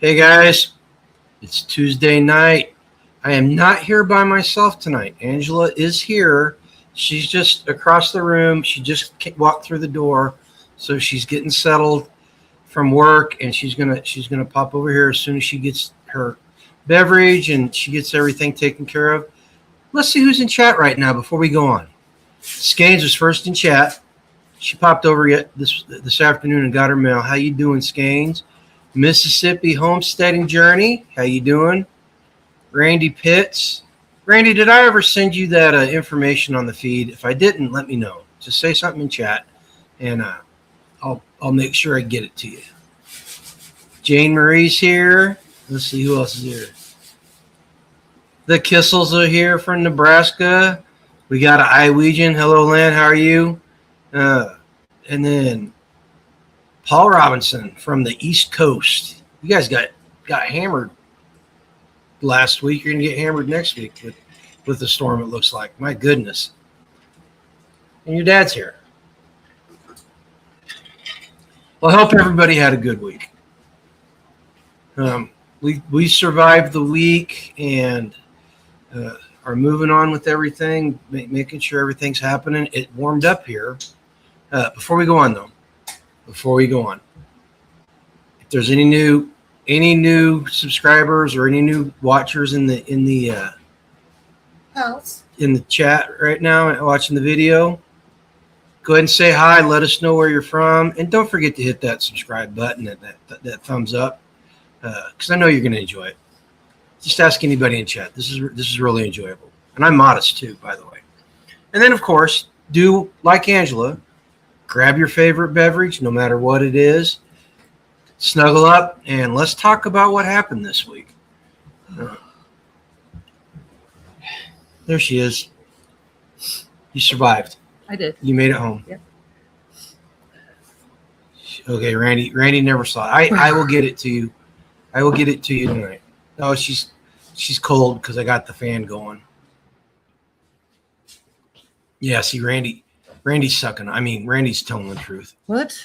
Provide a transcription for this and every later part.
Hey guys, it's Tuesday night. I am not here by myself tonight. Angela is here. She's just across the room. She just walked through the door, so she's getting settled from work, and she's gonna pop over here as soon as she gets her beverage and she gets everything taken care of. Let's see who's in chat right now before we go on. Skanes was first in chat. She popped over yet this afternoon and got her mail. How you doing, Skanes? Mississippi homesteading journey. How you doing? Randy Pitts. Randy, did I ever send you that information on the feed? If I didn't, let me know. Just say something in chat, and I'll make sure I get it to you. Jane Marie's here. Let's see who else is here. The Kissels are here from Nebraska. We got an Iwegian. Hello, Len. How are you? And then Paul Robinson from the East Coast. You guys got hammered last week. You're going to get hammered next week with the storm, it looks like. My goodness. And your dad's here. Well, I hope everybody had a good week. We survived the week and are moving on with everything, making sure everything's happening. It warmed up here. Before we go on, if there's any new subscribers or any new watchers in the house in the chat right now watching the video, go ahead and say hi. Let us know where you're from, and don't forget to hit that subscribe button and that thumbs up, because I know you're going to enjoy it. Just ask anybody in chat. This is really enjoyable, and I'm modest too, by the way. And then, of course, do like Angela. Grab your favorite beverage, no matter what it is. Snuggle up, and let's talk about what happened this week. There she is. You survived. I did. You made it home. Yep. Okay, Randy never saw it. I will get it to you. I will get it to you tonight. Oh, she's cold because I got the fan going. Yeah, see, Randy's sucking. I mean, Randy's telling the truth. What?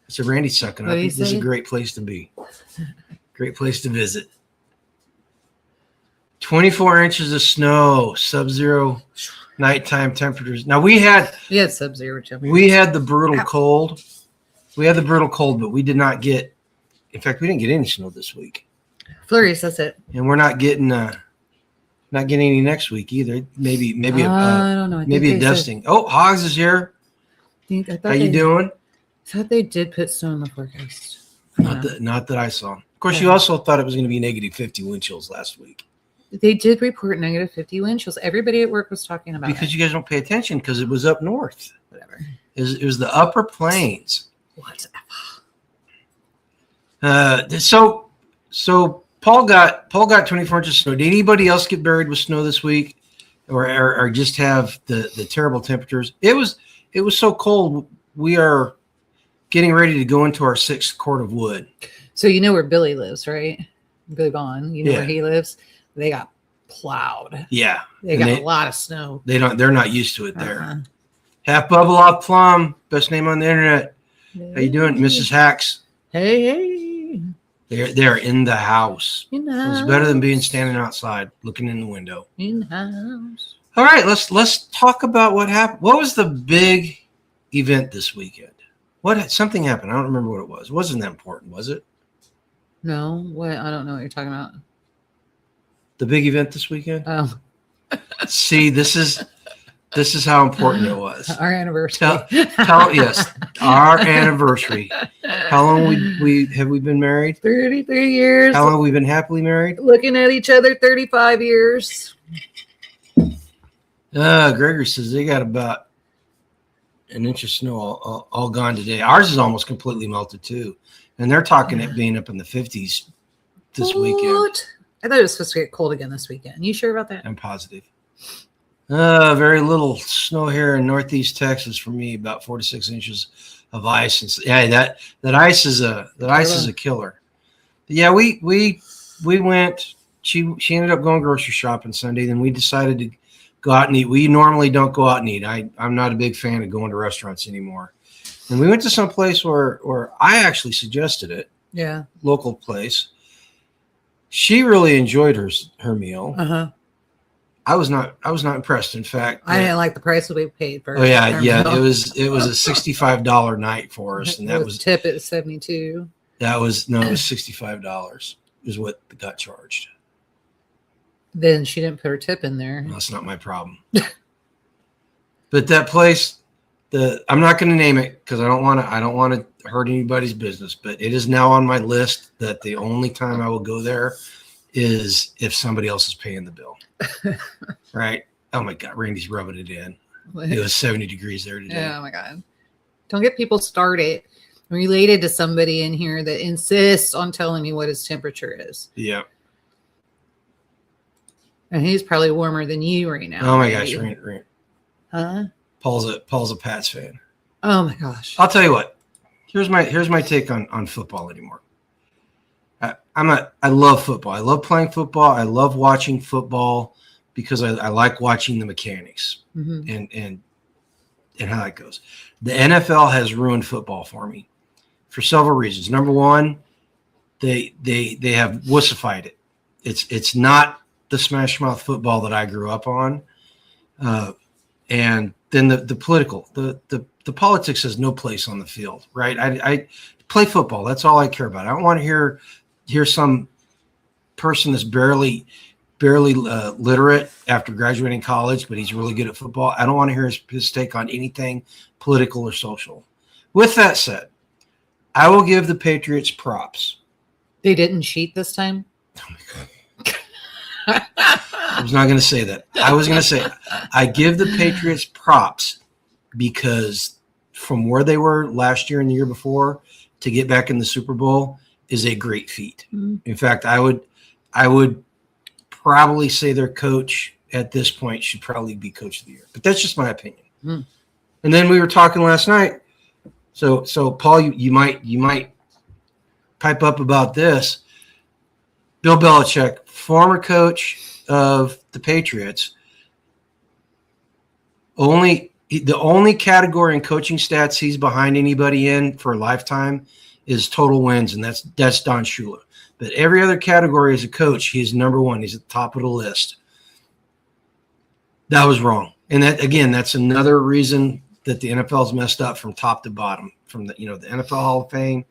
I said, Randy's sucking up. This is a great place to be. Great place to visit. 24 inches of snow, sub-zero nighttime temperatures. Now we had sub-zero temperatures. We had the brutal cold. But we did not get. In fact, we didn't get any snow this week. Flurries, that's it. And we're not getting any next week either. Maybe I don't know. Maybe a dusting. Oh, Hogs is here. How you doing? I thought they did put snow in the forecast. Not that I saw. Of course, you also thought it was going to be negative 50 wind chills last week. They did report negative 50 wind chills. Everybody at work was talking about because you guys don't pay attention because it was up north. Whatever. It was the upper plains. Whatever. So Paul got 24 inches of snow. Did anybody else get buried with snow this week, or just have the terrible temperatures? It was so cold. We are getting ready to go into our 6th quart of wood. So you know where Billy lives, right? Billy Vaughn. You know where he lives. They got plowed. Yeah, they got a lot of snow. They're not used to it there. Half Bubble Off Plum, best name on the internet. How you doing, Mrs. Hacks? Hey. They're in the house. In the house. It's better than being standing outside looking in the window. In the house. All right, let's talk about what happened. What was the big event this weekend? Something happened. I don't remember what it was. It wasn't that important, was it? No. What? I don't know what you're talking about. The big event this weekend? Oh. See, this is how important it was. Our anniversary. Yes, our anniversary. How long have we been married? 33 years. How long have we been happily married? Looking at each other 35 years. Gregory says they got about an inch of snow all gone today. Ours is almost completely melted too. And they're talking it being up in the 50s this weekend. I thought it was supposed to get cold again this weekend. You sure about that? I'm positive. Very little snow here in northeast Texas for me. About 4 to 6 inches of ice. And yeah, that ice is a killer. Yeah, we went. She ended up going grocery shopping Sunday. Then we decided to go out and eat. We normally don't go out and eat. I'm not a big fan of going to restaurants anymore. And we went to some place where I actually suggested it. Yeah. Local place. She really enjoyed her meal. Uh-huh. I was not impressed. In fact, I didn't like the price we paid for. Oh yeah, our yeah. meal. It was a $65 night for us, and that was tip at 72. It was $65 is what got charged. Then she didn't put her tip in there. Well, that's not my problem. But that place, I'm not going to name it because I don't want to hurt anybody's business. But it is now on my list that the only time I will go there is if somebody else is paying the bill. Right? Oh my God, Randy's rubbing it in. It was 70 degrees there today. Oh my God. Don't get people started related to somebody in here that insists on telling me what his temperature is. Yeah. And he's probably warmer than you right now. Oh my gosh, Randy. Huh? Paul's a Pats fan. Oh my gosh. I'll tell you what. Here's my take on football anymore. I love football. I love playing football. I love watching football because I like watching the mechanics and how it goes. The NFL has ruined football for me for several reasons. Number one, they have wussified it. It's not the smash mouth football that I grew up on. And then the political, the politics has no place on the field, right? I play football. That's all I care about. I don't want to hear some person that's barely literate after graduating college, but he's really good at football. I don't want to hear his take on anything political or social. With that said, I will give the Patriots props. They didn't cheat this time? Oh my God. I was not going to say that. I was going to say I give the Patriots props because from where they were last year and the year before to get back in the Super Bowl is a great feat. In fact, I would probably say their coach at this point should probably be coach of the year, but that's just my opinion. And then we were talking last night. So Paul, you might pipe up about this. Bill Belichick, former coach of the Patriots, the only category in coaching stats he's behind anybody in for a lifetime is total wins, and that's Don Shula. But every other category as a coach, he's number one. He's at the top of the list. That was wrong. And that's another reason that the NFL's messed up from top to bottom, from the NFL Hall of Fame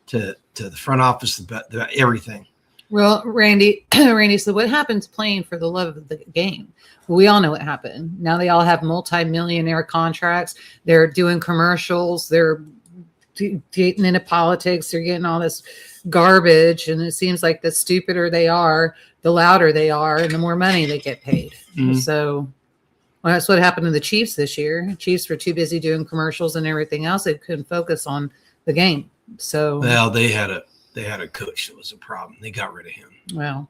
to the front office, everything. Well, Randy, so what happens playing for the love of the game? We all know what happened. Now they all have multi-millionaire contracts. They're doing commercials. They're getting into politics. They're getting all this garbage. And it seems like the stupider they are, the louder they are, and the more money they get paid. So that's what happened to the Chiefs this year. Chiefs were too busy doing commercials and everything else. They couldn't focus on the game. So they had a coach that was a problem. They got rid of him. Well,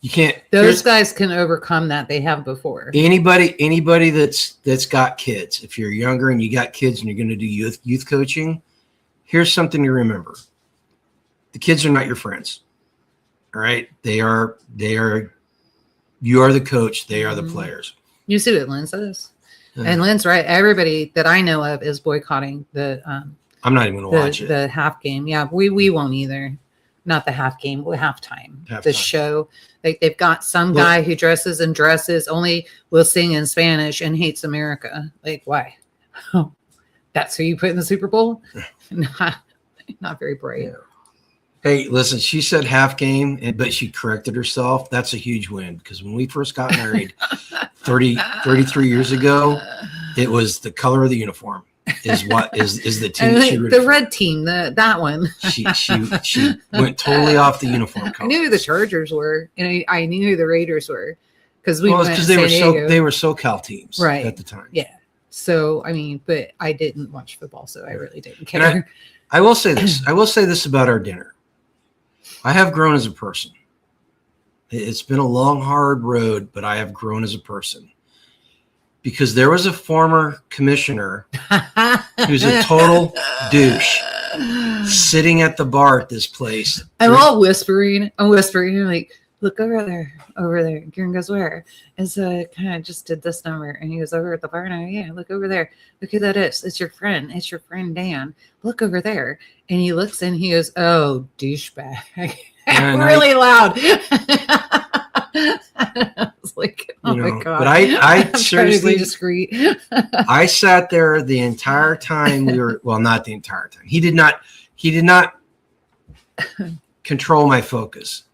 you can't. Those guys can overcome that. They have before. Anybody that's got kids. If you're younger and you got kids and you're going to do youth coaching, here's something to remember: the kids are not your friends. All right, they are. You are the coach. They are the players. You see what Lynn says, and Lynn's right. Everybody that I know of is boycotting the. I'm not even going to watch it. The half game. Yeah, we won't either. Not the half game, halftime. The show. Like they've got some guy who dresses and dresses, only will sing in Spanish and hates America. Like, why? Oh, that's who you put in the Super Bowl? Not very brave. Yeah. Hey, listen, she said half game, but she corrected herself. That's a huge win because when we first got married 33 years ago, it was the color of the uniform. Is the team and the red team, that one. she went totally off the uniform color. I knew who the Chargers were, and I knew who the Raiders were because they were SoCal teams right at the time. Yeah. So I mean, but I didn't watch football, so I really didn't care. I will say this. I will say this about our dinner. I have grown as a person. It's been a long, hard road, but I have grown as a person. Because there was a former commissioner who's a total douche sitting at the bar at this place. I'm all whispering. I'm like, look over there. Kieran goes, where? And so kind of just did this number. And he goes over at the bar. And I go, yeah, look over there. Look who that is. It's your friend. It's your friend, Dan. Look over there. And he looks and he goes, oh, douchebag. And really loud. I was like, oh my God. But I I'm seriously, trying to be discreet. I sat there the entire time not the entire time. He did not control my focus,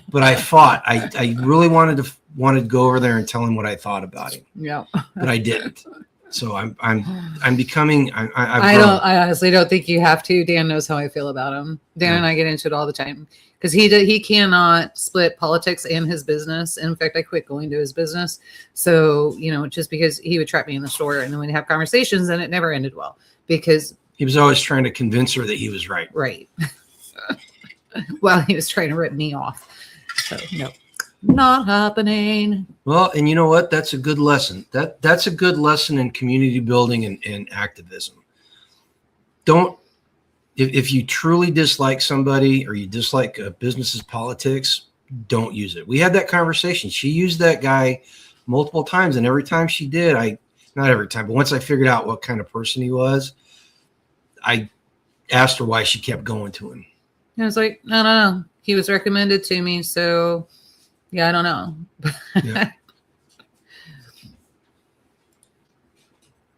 but I fought. I really wanted to go over there and tell him what I thought about him. Yeah. But I didn't. So I'm becoming. I honestly don't think you have to. Dan knows how I feel about him. Dan and I get into it all the time because he cannot split politics and his business. In fact, I quit going to his business. So just because he would trap me in the store and then we'd have conversations and it never ended well because he was always trying to convince her that he was right. Right. Well, he was trying to rip me off. So no. Not happening. Well, and you know what? That's a good lesson. That's a good lesson in community building and activism. If you truly dislike somebody or you dislike a business's politics, don't use it. We had that conversation. She used that guy multiple times, and every time she did, not every time, but once I figured out what kind of person he was, I asked her why she kept going to him. I was like, I don't know. He was recommended to me, so yeah, I don't know. Yeah.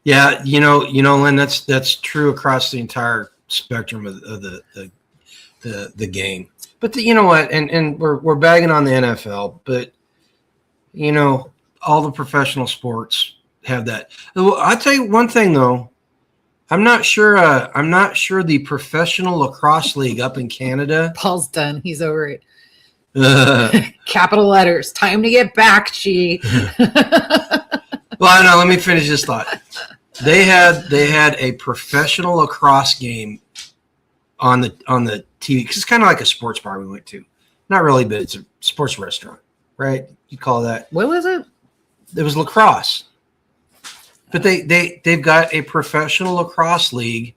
Yeah, Lynn, that's true across the entire spectrum of the game. But you know what? And we're bagging on the NFL, but all the professional sports have that. I'll tell you one thing though. I'm not sure the professional lacrosse league up in Canada. Paul's done. He's over it. Capital letters. Time to get back, G. Well, no, let me finish this thought. They had a professional lacrosse game on the TV because it's kind of like a sports bar we went to. Not really, but it's a sports restaurant, right? You call that? What was it? It was lacrosse, but they've got a professional lacrosse league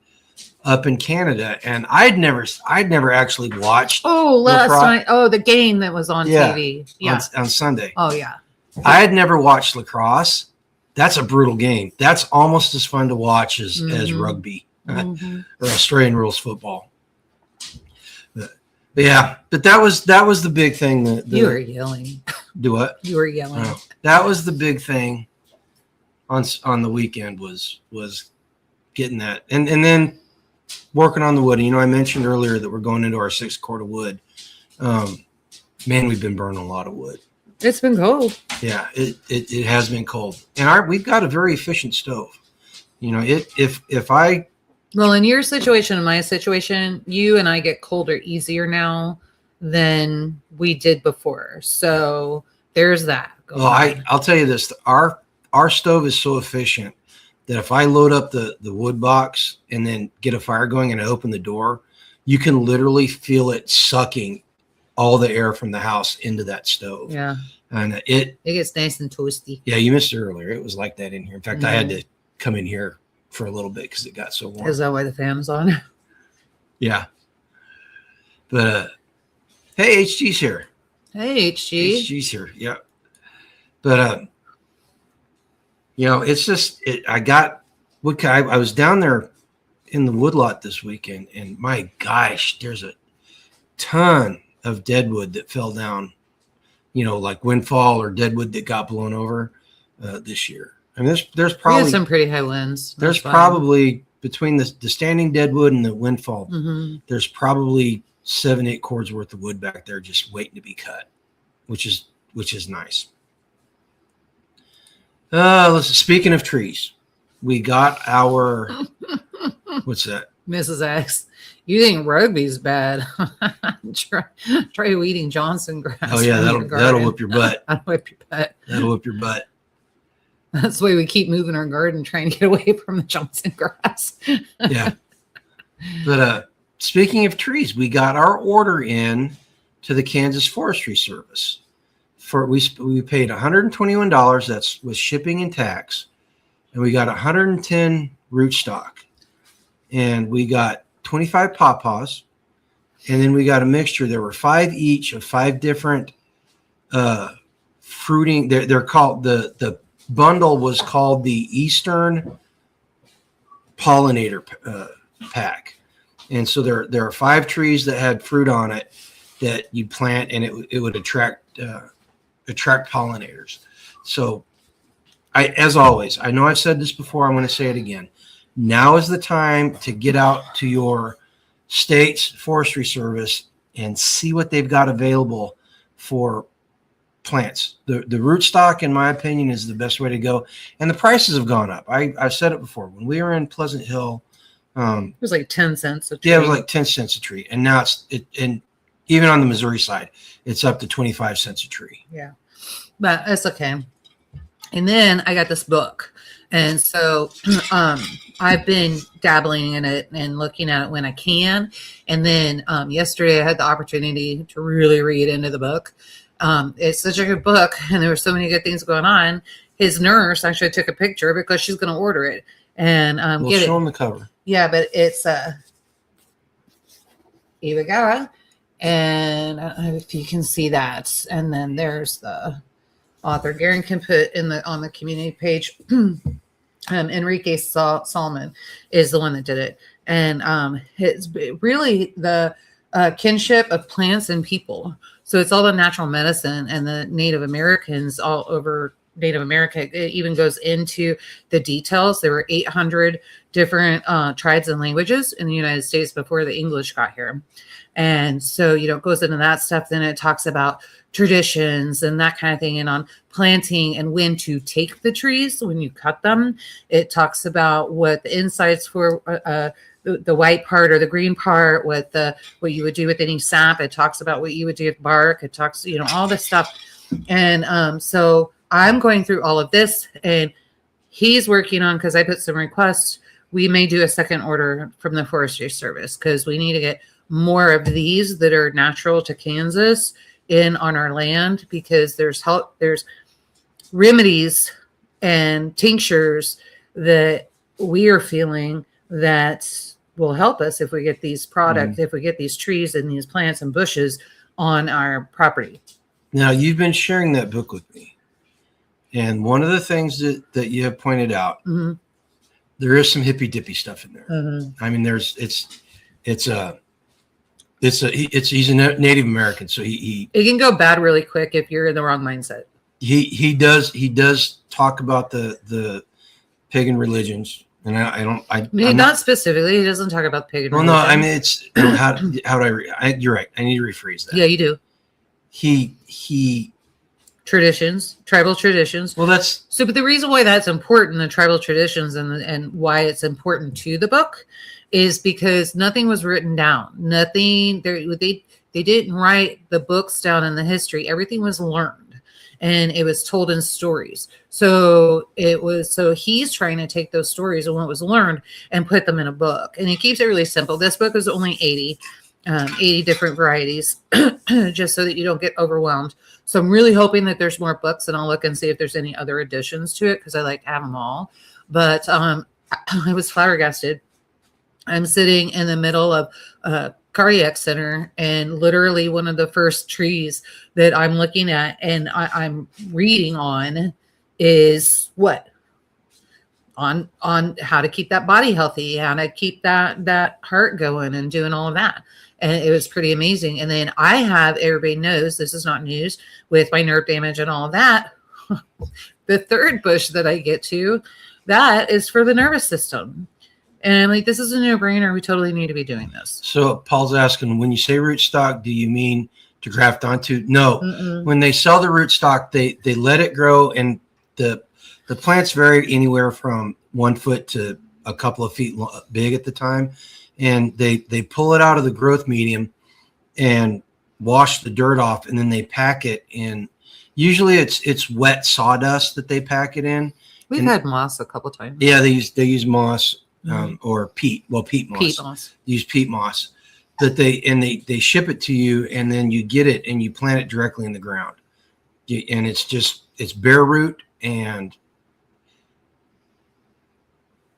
up in Canada, and I'd never actually watched. Oh, last night. Oh, the game that was on TV. Yeah, on Sunday. Oh yeah. I had never watched lacrosse. That's a brutal game. That's almost as fun to watch as rugby or Australian rules football. But that was the big thing. You were yelling. Do what? You were yelling. Oh, that was the big thing on the weekend was getting that, and then working on the wood. I mentioned earlier that we're going into our 6th quart of wood. Man, we've been burning a lot of wood. It's been cold. Yeah, it has been cold, and we've got a very efficient stove. If I Well, in your situation and my situation, you and I get colder easier now than we did before. So there's that. I'll tell you this: our stove is so efficient that if I load up the wood box and then get a fire going and I open the door, you can literally feel it sucking all the air from the house into that stove. Yeah. And it gets nice and toasty. Yeah, you missed it earlier. It was like that in here. In fact, I had to come in here for a little bit because it got so warm. Is that why the fan's on? Yeah. But hey, HG's here. Hey, HG. HG's here. Yeah. But it's just I was down there in the woodlot this weekend, and my gosh, there's a ton of deadwood that fell down, like windfall or deadwood that got blown over this year. I mean, there's probably some pretty high winds. There's probably between the standing deadwood and the windfall, there's probably 7-8 cords worth of wood back there just waiting to be cut, which is nice. Speaking of trees, we got our what's that? Mrs. X. You think rugby's bad? try weeding Johnson grass. Oh yeah, that'll whip your butt. That'll whip your butt. That'll whip your butt. That's the way we keep moving our garden, trying to get away from the Johnson grass. Yeah. But speaking of trees, we got our order in to the Kansas Forestry Service. We paid $121. That's with shipping and tax, and we got 110 rootstock, and we got 25 pawpaws, and then we got a mixture. There were 5 each of 5 different fruiting. They're called the bundle was called the Eastern Pollinator pack, and so there are 5 trees that had fruit on it, that you plant, and it would attract pollinators. So as always, I know I've said this before, I'm going to say it again. Now is the time to get out to your state's forestry service and see what they've got available for plants. The rootstock, in my opinion, is the best way to go. And the prices have gone up. I've said it before. When we were in Pleasant Hill, it was like 10 cents a tree. Yeah, it was like 10 cents a tree. And now and even on the Missouri side, it's up to 25 cents a tree. Yeah, but it's okay. And then I got this book. And so I've been dabbling in it and looking at it when I can. And then yesterday I had the opportunity to really read into the book. It's such a good book, and there were so many good things going on. His nurse actually took a picture because she's going to order it. And we'll show him the cover. Yeah, but it's Eva Gara. And I don't know if you can see that. And then there's the author. Garen can put on the community page. Enrique Salmon is the one that did it, and it's really the kinship of plants and people. So it's all the natural medicine and the Native Americans all over Native America. It even goes into the details. There were 800 different tribes and languages in the United States before the English got here. And so, it goes into that stuff. Then it talks about traditions and that kind of thing, and on planting and when to take the trees when you cut them. It talks about what the insides for the white part or the green part, what you would do with any sap. It talks about what you would do with bark. It talks, all this stuff. And so I'm going through all of this, and he's working on, because I put some requests, we may do a second order from the Forestry Service, because we need to get more of these that are natural to Kansas in on our land, because there's remedies and tinctures that we are feeling that will help us if we get these products, if we get these trees and these plants and bushes on our property. Now, you've been sharing that book with me, and one of the things that you have pointed out, there is some hippy dippy stuff in there. I mean, he's a Native American, so it can go bad really quick if you're in the wrong mindset. He does talk about the pagan religions, and not specifically. He doesn't talk about pagan. Well, religion. no, I mean it's how do you're right. I need to rephrase that. Yeah, you do. He traditions, tribal traditions. Well, but the reason why that's important, the tribal traditions, and why it's important to the book, is because nothing was written down. Nothing. They didn't write the books down in the history. Everything was learned, and it was told in stories. So he's trying to take those stories and what was learned and put them in a book. And he keeps it really simple. This book is only 80 different varieties, just so that you don't get overwhelmed. So I'm really hoping that there's more books, and I'll look and see if there's any other additions to it, because I like to have them all. But I was flabbergasted. I'm sitting in the middle of a cardiac center, and literally one of the first trees that I'm looking at and I'm reading on is what? On how to keep that body healthy, how to keep that heart going and doing all of that. And it was pretty amazing. And then I have, everybody knows, this is not news, with my nerve damage and all of that. The third bush that I get to, that is for the nervous system. And I'm like, this is a no-brainer. We totally need to be doing this. So Paul's asking, when you say rootstock, do you mean to graft onto? No. Mm-mm. When they sell the rootstock, they let it grow, and the plants vary anywhere from 1 foot to a couple of feet big at the time. And they pull it out of the growth medium and wash the dirt off, and then they pack it in. Usually it's wet sawdust that they pack it in. We've had moss a couple times. Yeah, they use moss or peat. Well, peat moss. Peat moss. Use peat moss. That they ship it to you, and then you get it and you plant it directly in the ground. And it's bare root and.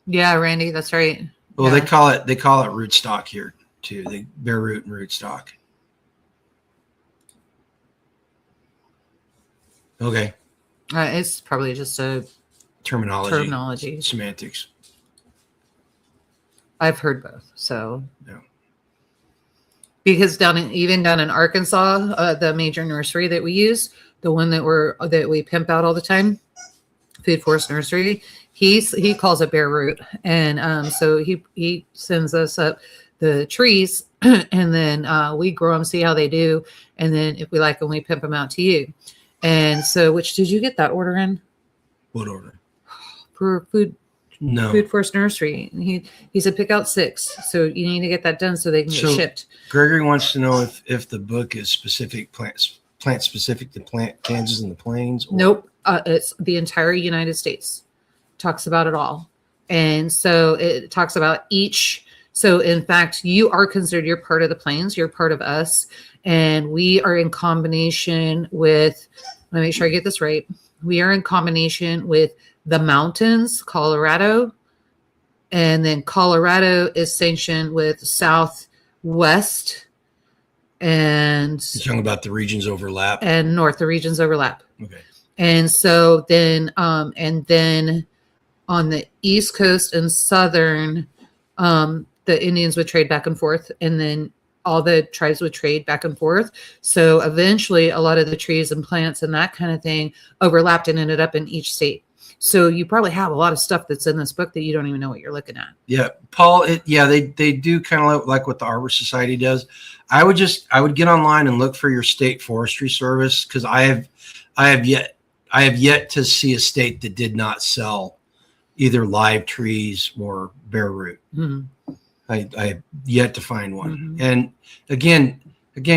Yeah, Randy, that's right. Well, yeah. they call it rootstock here too. They bare root and rootstock. Okay. It's probably just a terminology. Semantics. I've heard both. So yeah. because even down in Arkansas, the major nursery that we use, the one that we pimp out all the time, Food Forest Nursery, he calls it bare root, and so he sends us up the trees, and then we grow them, see how they do, and then if we like them, we pimp them out to you. And so, which did you get that order in? What order? For Food No. Forest Nursery. And he said pick out 6, so you need to get that done so they can get shipped. Gregory wants to know if the book is specific plant specific to Kansas and the Plains. Or? Nope, it's the entire United States. Talks about it all, and so it talks about each. So in fact, you're part of the Plains. You're part of us, and we are in combination with. Let me make sure I get this right. We are in combination with the mountains, Colorado, and then Colorado is sanctioned with Southwest, and you're talking about the regions overlap, and North. The regions overlap. Okay. And so then on the East Coast and Southern, the Indians would trade back and forth, and then all the tribes would trade back and forth. So eventually a lot of the trees and plants and that kind of thing overlapped and ended up in each state. So you probably have a lot of stuff that's in this book that you don't even know what you're looking at. Yeah, Paul. They do kind of like what the Arbor Society does. I would get online and look for your state forestry service, because I have yet to see a state that did not sell either live trees or bare root. Mm-hmm. I have yet to find one. Mm-hmm. And again,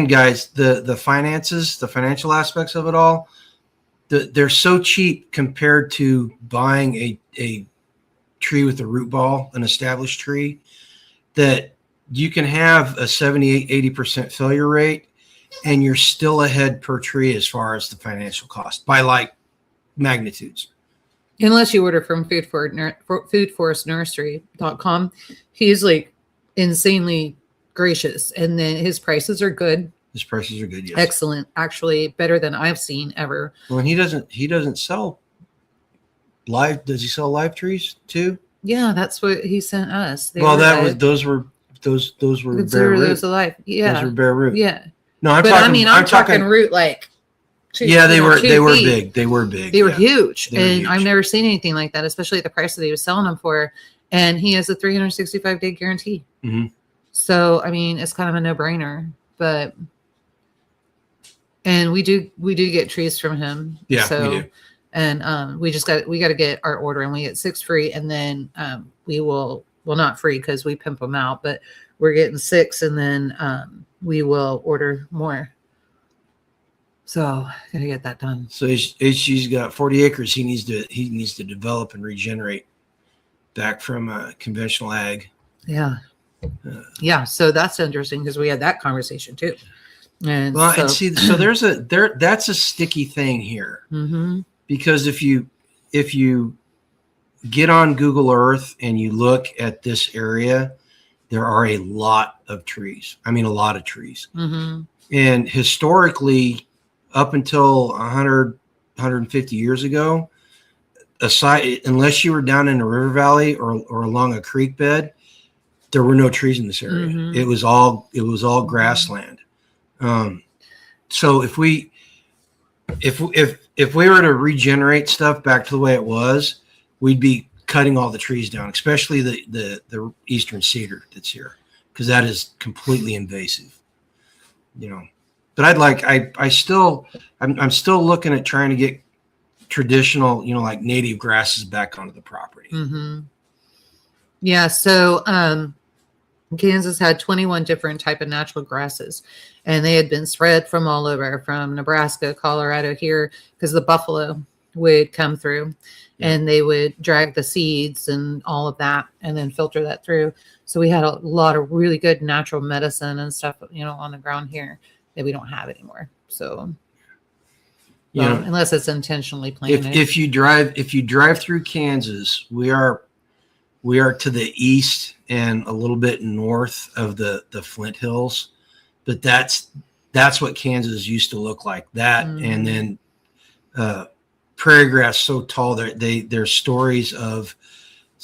guys, the finances, the financial aspects of it all, they're so cheap compared to buying a tree with a root ball, an established tree, that you can have a 78-80% failure rate, and you're still ahead per tree as far as the financial cost by like magnitudes. Unless you order from foodforestnursery.com. He's like insanely gracious, and then his prices are good. His prices are good, yes. Excellent, actually better than I've seen ever. Well, and he doesn't sell live. Does he sell live trees too? Yeah, that's what he sent us. Those were bare root. Those alive. Yeah, those were bare root. Yeah. No, I'm talking root like. They were big. They were big. They were huge, they were huge. I've never seen anything like that, especially at the price that he was selling them for. And he has a 365-day guarantee. Mm-hmm. So I mean, it's kind of a no-brainer. And we do get trees from him. Yeah, so, we do. And we got to get our order, and we get 6 free, and then we will not free because we pimp them out, but we're getting 6, and then we will order more. So gotta get that done. So HG's got 40 acres. He needs to develop and regenerate back from conventional ag. Yeah. Yeah. So that's interesting because we had that conversation too. And so that's a sticky thing here. Mm-hmm. Because if you get on Google Earth and you look at this area, there are a lot of trees. I mean, a lot of trees. Mm-hmm. And historically, up until 100, 150 years ago, unless you were down in a river valley or along a creek bed, there were no trees in this area. Mm-hmm. It was all grassland. So if we were to regenerate stuff back to the way it was, we'd be cutting all the trees down, especially the eastern cedar that's here, because that is completely invasive. But I'm still looking at trying to get traditional, like native grasses back onto the property. Mm-hmm. Yeah. So Kansas had 21 different type of natural grasses, and they had been spread from all over, from Nebraska, Colorado here, because the buffalo would come through and they would drag the seeds and all of that and then filter that through. So we had a lot of really good natural medicine and stuff, on the ground here that we don't have anymore. So, unless it's intentionally planted. If you drive through Kansas, we are to the east and a little bit north of the Flint Hills, but that's what Kansas used to look like. That and then prairie grass so tall. There's stories of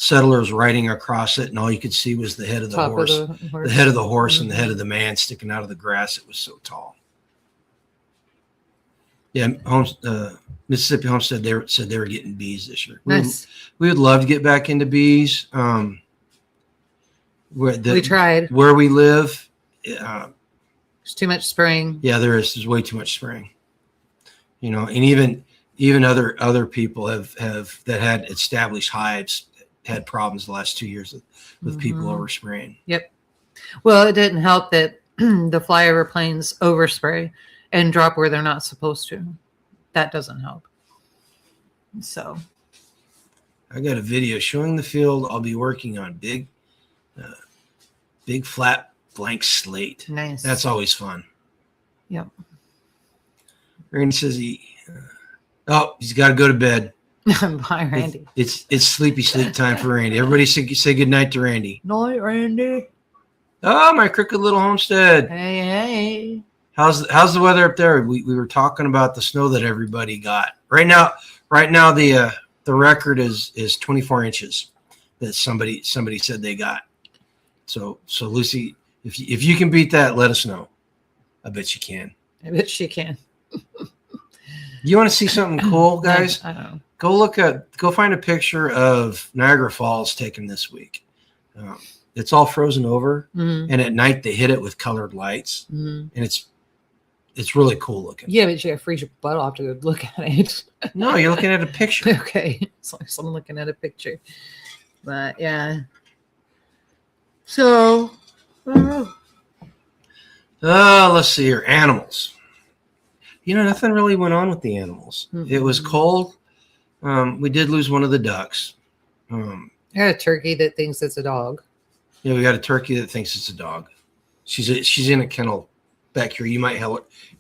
settlers riding across it, and all you could see was the head of the Top horse, of the horse. the head of the horse, and the head of the man sticking out of the grass. It was so tall. Yeah, Mississippi Homestead, they said they were getting bees this year. Nice. We would love to get back into bees. We tried. Where we live. There's too much spraying. Yeah, there is. There's way too much spraying. You know, and even other people have that had established hives had problems the last 2 years with people overspraying. Yep. Well, it didn't help that the flyover planes overspray and drop where they're not supposed to. That doesn't help. So I got a video showing the field I'll be working on. Big flat blank slate. nice. That's always fun. Yep. Randy says he's got to go to bed. Bye, Randy. It's sleepy sleep time for Randy. Everybody say good night to Randy. Night, Randy. Oh, my crooked little homestead. Hey. How's the weather up there? We were talking about the snow that everybody got. Right now the record is 24 inches that somebody said they got. So Lucy, if you can beat that, let us know. I bet you can. I bet she can. You want to see something cool, guys? I don't know. Go find a picture of Niagara Falls taken this week. It's all frozen over, and at night they hit it with colored lights, and it's really cool looking. Yeah, but you gotta freeze your butt off to go look at it. No, you're looking at a picture. Okay, it's like someone looking at a picture. But yeah. So, let's see here. Animals. You know, nothing really went on with the animals. It was cold. We did lose one of the ducks. I got a turkey that thinks it's a dog. Yeah, we got a turkey that thinks it's a dog. She's in a kennel back here. You might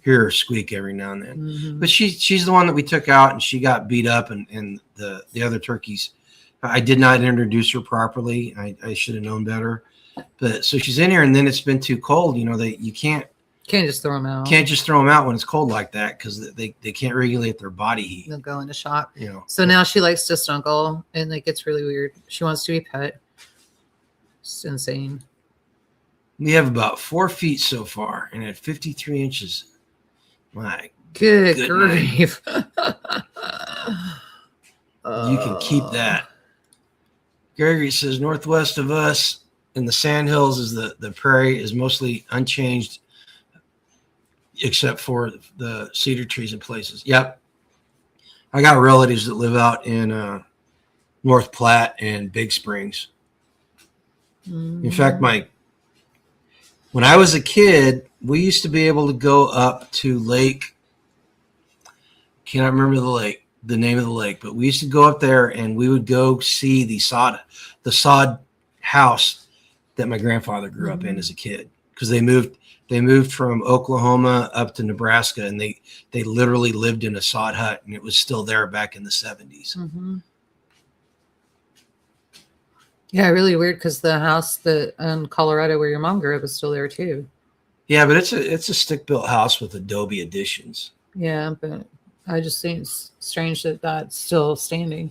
hear her squeak every now and then. But she's the one that we took out, and she got beat up, and the other turkeys. I did not introduce her properly. I should have known better. But so she's in here, and then it's been too cold. You know, you can't just throw them out. Can't just throw them out when it's cold like that, because they can't regulate their body heat. They'll go into shock. You know. So now she likes to snuggle, and it gets really weird. She wants to be pet. It's insane. We have about 4 feet so far, and at 53 inches. My good grief. You can keep that. Gregory says northwest of us in the sandhills is the prairie is mostly unchanged except for the cedar trees in places. Yep. I got relatives that live out in North Platte and Big Springs. In fact, when I was a kid, we used to be able to go up to Lake. Cannot remember the name of the lake, but we used to go up there and we would go see the sod house that my grandfather grew up in as a kid, because they moved from Oklahoma up to Nebraska, and they literally lived in a sod hut, and it was still there back in the 70s. Yeah, really weird, because the house that in Colorado where your mom grew up is still there too. Yeah, but it's a stick-built house with adobe additions. Yeah, but I just think it's strange that that's still standing.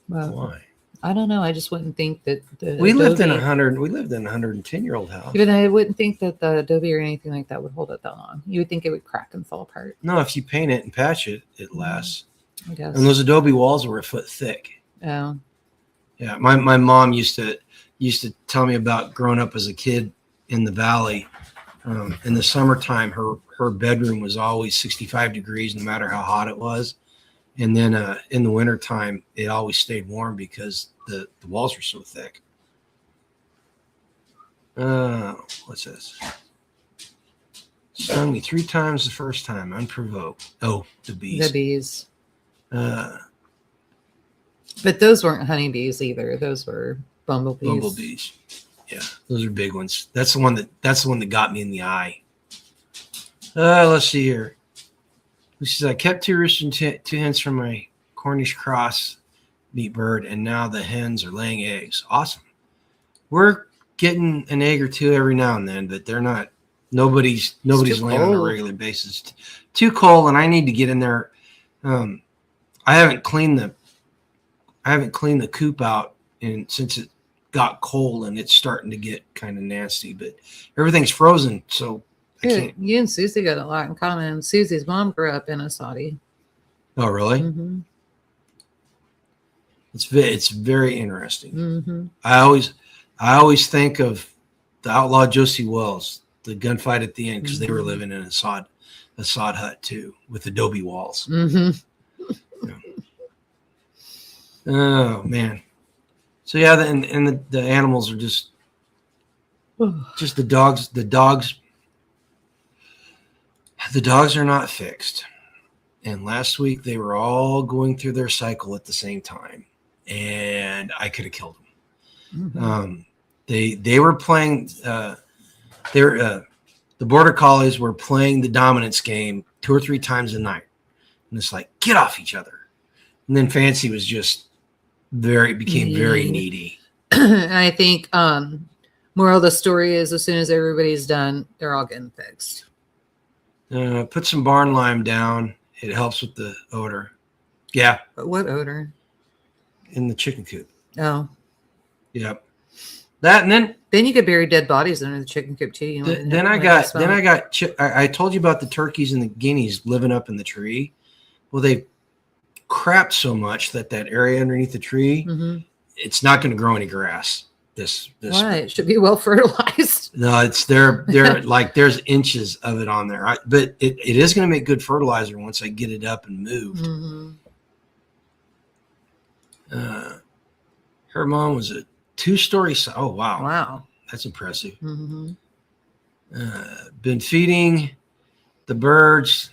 But why? I don't know. I just wouldn't think that we lived in a 110-year-old house. Even I wouldn't think that the adobe or anything like that would hold it that long. You would think it would crack and fall apart. No, if you paint it and patch it, it lasts. I guess. And those adobe walls were a foot thick. Oh. Yeah, my mom used to tell me about growing up as a kid in the valley. In the summertime, her bedroom was always 65 degrees, no matter how hot it was. And then in the wintertime, it always stayed warm because the walls were so thick. What's this? Stung me 3 times the first time, unprovoked. Oh, the bees. The bees. But those weren't honeybees either. Those were bumblebees. Bumblebees. Yeah, those are big ones. That's the one that got me in the eye. Let's see here. She says, I kept 2 roosters and 2 hens from my Cornish cross meat bird, and now the hens are laying eggs. Awesome. We're getting an egg or 2 every now and then, but they're not. Nobody's laying on a regular basis. Too cold, and I need to get in there. I haven't cleaned the coop out and since it got cold and it's starting to get kind of nasty, but everything's frozen, so I Yeah, can't. you and Susie got a lot in common. Susie's mom grew up in a Saudi. Oh, really? Mm-hmm. It's very interesting. Mm-hmm. I always think of the outlaw Josie Wells, the gunfight at the end, because they were living in a sod hut too with adobe walls. Mm-hmm. Yeah. Oh man. So yeah, and the animals are just the dogs. The dogs are not fixed. And last week they were all going through their cycle at the same time, and I could have killed them. Mm-hmm. They were playing. The border collies were playing the dominance game 2 or 3 times a night, and it's like, get off each other. And then Fancy was just became very needy. I think moral of the story is, as soon as everybody's done, they're all getting fixed. Put some barn lime down. It helps with the odor. Yeah. But what odor? In the chicken coop. Oh. Yep. That, and then you could bury dead bodies under the chicken coop too. I told you about the turkeys and the guineas living up in the tree. Well, they crapped so much that area underneath the tree, it's not going to grow any grass. This Why? It should be well fertilized. No, it's they're like there's inches of it on there. But it is going to make good fertilizer once I get it up and moved. Her mom was a 2-story. Oh wow, that's impressive. Been feeding the birds.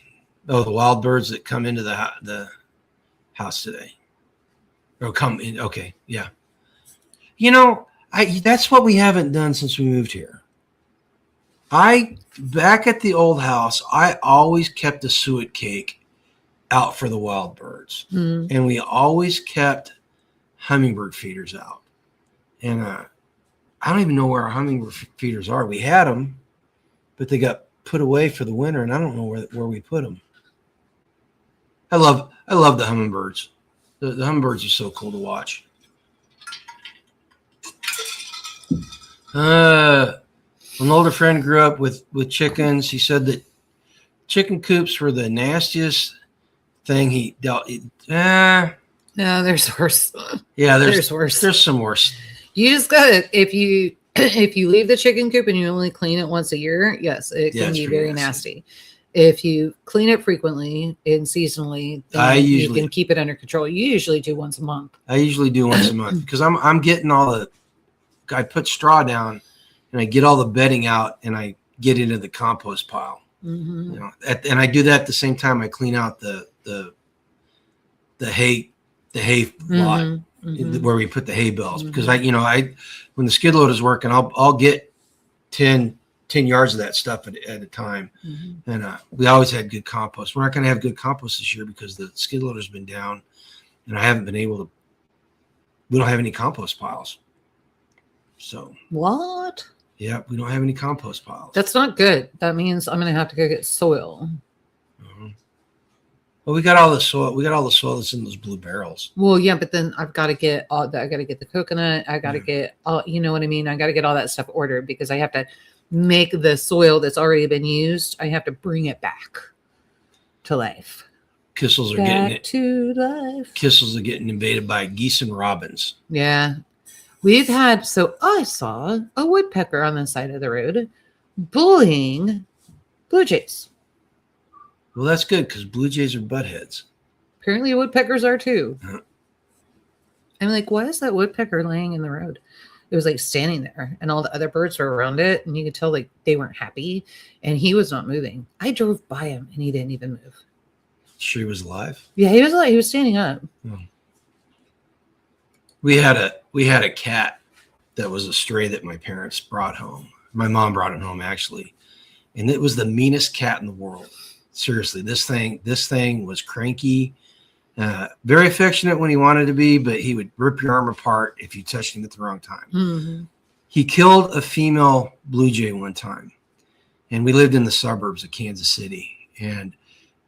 Oh, the wild birds that come into the house today. Or come in. Okay, yeah. That's what we haven't done since we moved here. Back at the old house, I always kept a suet cake out for the wild birds. And we always kept hummingbird feeders out. And I don't even know where our hummingbird feeders are. We had them, but they got put away for the winter, and I don't know where we put them. I love the hummingbirds. The hummingbirds are so cool to watch. An older friend grew up with chickens. He said that chicken coops were the nastiest thing he dealt. No, there's worse. Yeah, there's worse. There's some worse. You just gotta, if you leave the chicken coop and you only clean it once a year, yes, it can be very nasty. If you clean it frequently and seasonally, then you can keep it under control. You usually do once a month. I usually do once a month because I'm getting I put straw down and I get all the bedding out and I get into the compost pile. And I do that at the same time I clean out the hay lot where we put the hay bales because when the skid loader's working, I'll get 10 yards of that stuff at a time. And we always had good compost. We're not going to have good compost this year because the skid loader's been down and I haven't been able to. We don't have any compost piles. So what? Yeah, we don't have any compost piles. That's not good. That means I'm going to have to go get soil. Well, we got all the soil. We got all the soil that's in those blue barrels. Well, yeah, but then I've got to get all that. I got to get the coconut. I got to get all. You know what I mean? I got to get all that stuff ordered because I have to make the soil that's already been used. I have to bring it back to life. Kissels are getting invaded by geese and robins. Yeah. We've had, so I saw a woodpecker on the side of the road bullying blue jays. Well, that's good because blue jays are buttheads. Apparently woodpeckers are too. I'm like, why is that woodpecker laying in the road? It was like standing there and all the other birds were around it. And you could tell like they weren't happy and he was not moving. I drove by him and he didn't even move. Sure he was alive? Yeah, he was standing up. We had a cat that was a stray that my parents brought home. My mom brought it home actually. And it was the meanest cat in the world. Seriously, this thing was cranky, very affectionate when he wanted to be, but he would rip your arm apart if you touched him at the wrong time. He killed a female blue jay one time, and we lived in the suburbs of Kansas City. And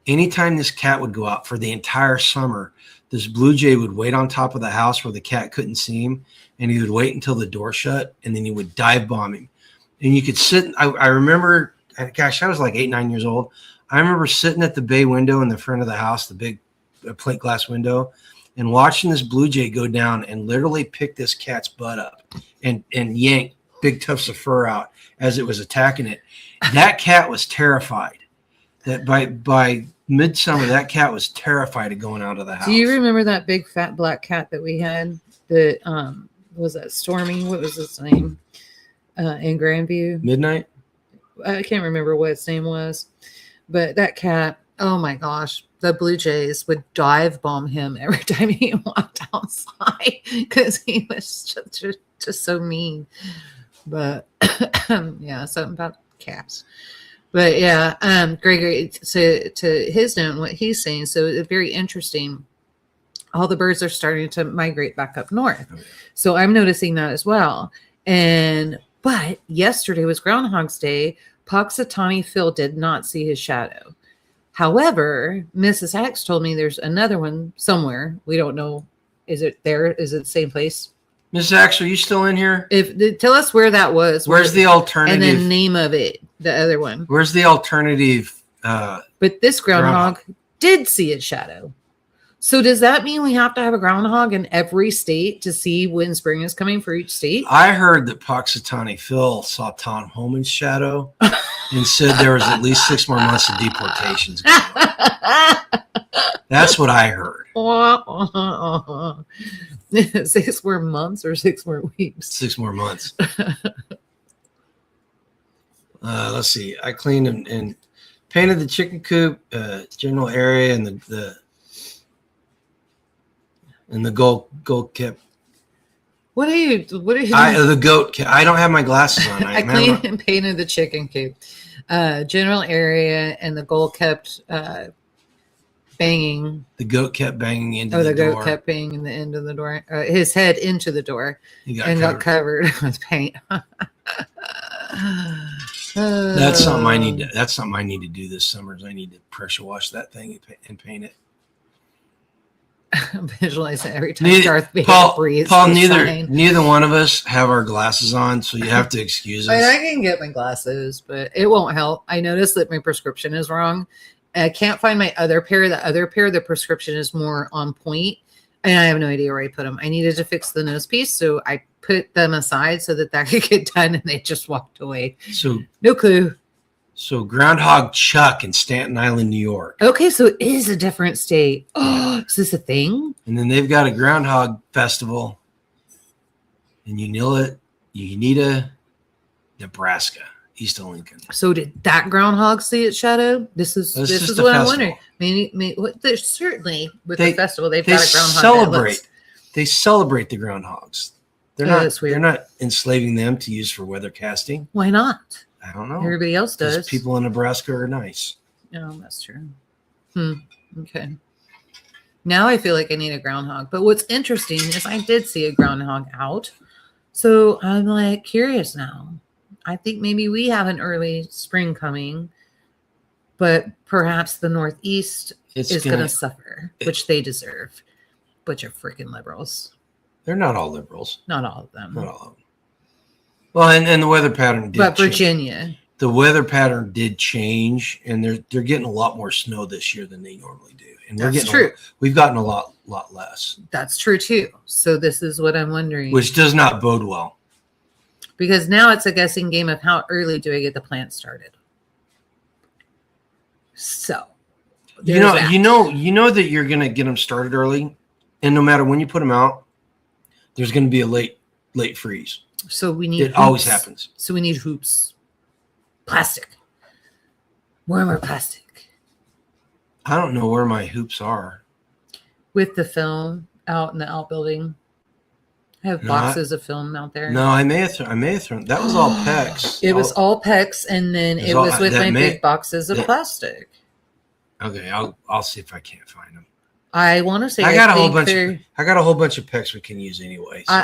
anytime this cat would go out for the entire summer, this blue jay would wait on top of the house where the cat couldn't see him, and he would wait until the door shut, and then he would dive bomb him. And you could sit. I remember, gosh, I was like 8, 9 years old. I remember sitting at the bay window in the front of the house, the big plate glass window, and watching this blue jay go down and literally pick this cat's butt up and yank big tufts of fur out as it was attacking it. That cat was terrified. That by midsummer, that cat was terrified of going out of the house. Do you remember that big fat black cat that we had? That was that Stormy? What was its name? In Grandview. Midnight. I can't remember what its name was, but that cat. Oh my gosh, the Blue Jays would dive bomb him every time he walked outside because he was just so mean. But yeah, something about cats. But yeah, Gregory, to his note, what he's saying, so it's very interesting. All the birds are starting to migrate back up north. Oh, yeah. So I'm noticing that as well. But yesterday was Groundhog's Day. Puxatawny Phil did not see his shadow. However, Mrs. X told me there's another one somewhere. We don't know. Is it there? Is it the same place? Mrs. X, are you still in here? Tell us where that was. Where's the alternative? And the name of it, the other one. Where's the alternative? But this groundhog did see its shadow. So does that mean we have to have a groundhog in every state to see when spring is coming for each state? I heard that Puxatawny Phil saw Tom Homan's shadow and said there was at least 6 more months of deportations going on. That's what I heard. 6 more months or 6 more weeks? 6 more months. Let's see. I cleaned and painted the chicken coop, general area, and the goat kept. What are you doing? The goat kept. I don't have my glasses on. I cleaned and painted the chicken coop, general area, and the goat kept banging. The goat kept banging into the door. The goat kept banging in the end of the door. His head into the door got covered with paint. That's something I need to. That's something I need to do this summer. I need to pressure wash that thing and paint it. Visualize it every time Darth Vader breathes. Paul, neither one of us have our glasses on, so you have to excuse us. I can get my glasses, but it won't help. I noticed that my prescription is wrong. I can't find my other pair. The prescription is more on point, and I have no idea where I put them. I needed to fix the nose piece, so I put them aside so that could get done, and they just walked away. So no clue. So Groundhog Chuck in Staten Island, New York. Okay, so it is a different state. Oh, is this a thing? And then they've got a Groundhog Festival in Uinta, Nebraska, east of Lincoln. So did that groundhog see its shadow? This is what festival. I'm wondering. Maybe there's certainly with the festival they've got a groundhog. They celebrate the groundhogs. They're not enslaving them to use for weather casting. Why not? I don't know. Everybody else does. People in Nebraska are nice. Oh, that's true. Okay. Now I feel like I need a groundhog. But what's interesting is I did see a groundhog out. So I'm like curious now. I think maybe we have an early spring coming, but perhaps the Northeast is going to suffer, which they deserve. Bunch of freaking liberals. They're not all liberals. Not all of them. Not all of them. Well, and the weather pattern did But Virginia. Change. The weather pattern did change, and they're getting a lot more snow this year than they normally do. And that's true. We've gotten a lot less. That's true, too. So this is what I'm wondering. Which does not bode well. Because now it's a guessing game of how early do I get the plant started. So. You know that you're going to get them started early, and no matter when you put them out, there's going to be a late freeze. So we need it hoops. Always happens. So we need hoops. Plastic. More plastic. I don't know where my hoops are. With the film out in the outbuilding. I have boxes of film out there. No, I may have thrown. That was all PEX. It was all PEX, and then it was with my big boxes of plastic. Okay, I'll see if I can't find them. I want to say I got a whole bunch of PEX we can use anyway. So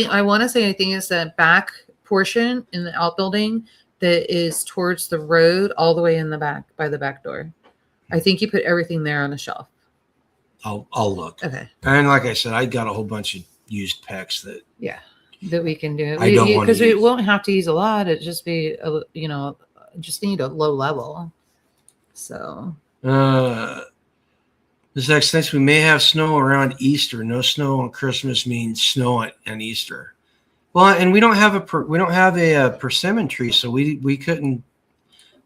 I want to say I think it's that back portion in the outbuilding that is towards the road, all the way in the back by the back door. I think you put everything there on the shelf. I'll look. Okay. And like I said, I got a whole bunch of used pecs that That we can do. I don't want to because we use. won't have to use a lot. It just be just need a low level. So this next thing, we may have snow around Easter. No snow on Christmas means snow on Easter. Well, and we don't have a persimmon tree, so we couldn't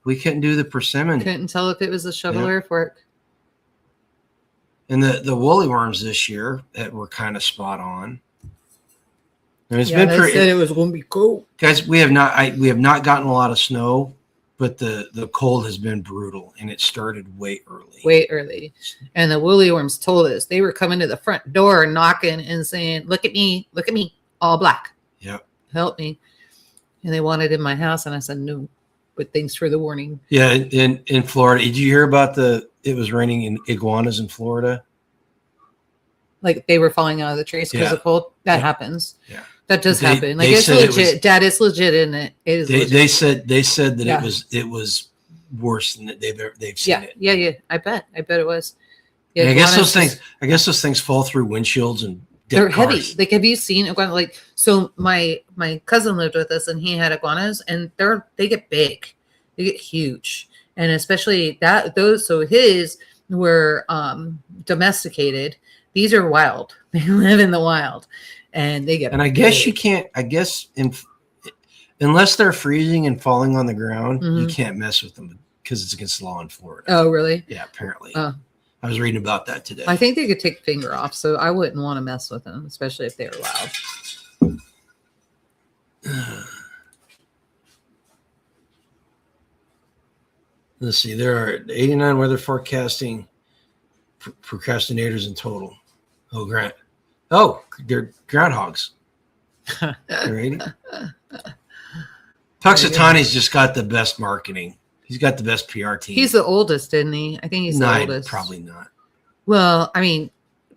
do the persimmon. Couldn't tell if it was a shoveler fork. And the woolly worms this year that were kind of spot on. And it's been pretty. Said it was going to be cold, guys. We have not gotten a lot of snow, but the cold has been brutal, and it started way early. And the woolly worms told us they were coming to the front door, knocking and saying, "Look at me, all black. Yep, help me." And they wanted in my house, and I said no. But thanks for the warning. Yeah, in Florida, did you hear about it was raining in iguanas in Florida? Like they were falling out of the trees because of cold. That happens. Yeah, that does happen. Like it's legit. Dad, it's legit, and it is. They said that it was worse than they've seen it. Yeah. I bet it was. Yeah, and I guess those things fall through windshields and they're cars. heavy. Like, have you seen iguana? Like, so my cousin lived with us, and he had iguanas, and they get big, they get huge, and especially those. So his were domesticated. These are wild. They live in the wild, and they get. And I guess you can't. I guess unless they're freezing and falling on the ground, you can't mess with them because it's against the law in Florida. Oh, really? Yeah, apparently. I was reading about that today. I think they could take a finger off, so I wouldn't want to mess with them, especially if they were wild. Let's see. There are 89 weather forecasting procrastinators in total. They're groundhogs. They're 80. Puxatani's just got the best marketing. He's got the best PR team. He's the oldest, isn't he? I think he's the oldest. Probably not. Well, I mean,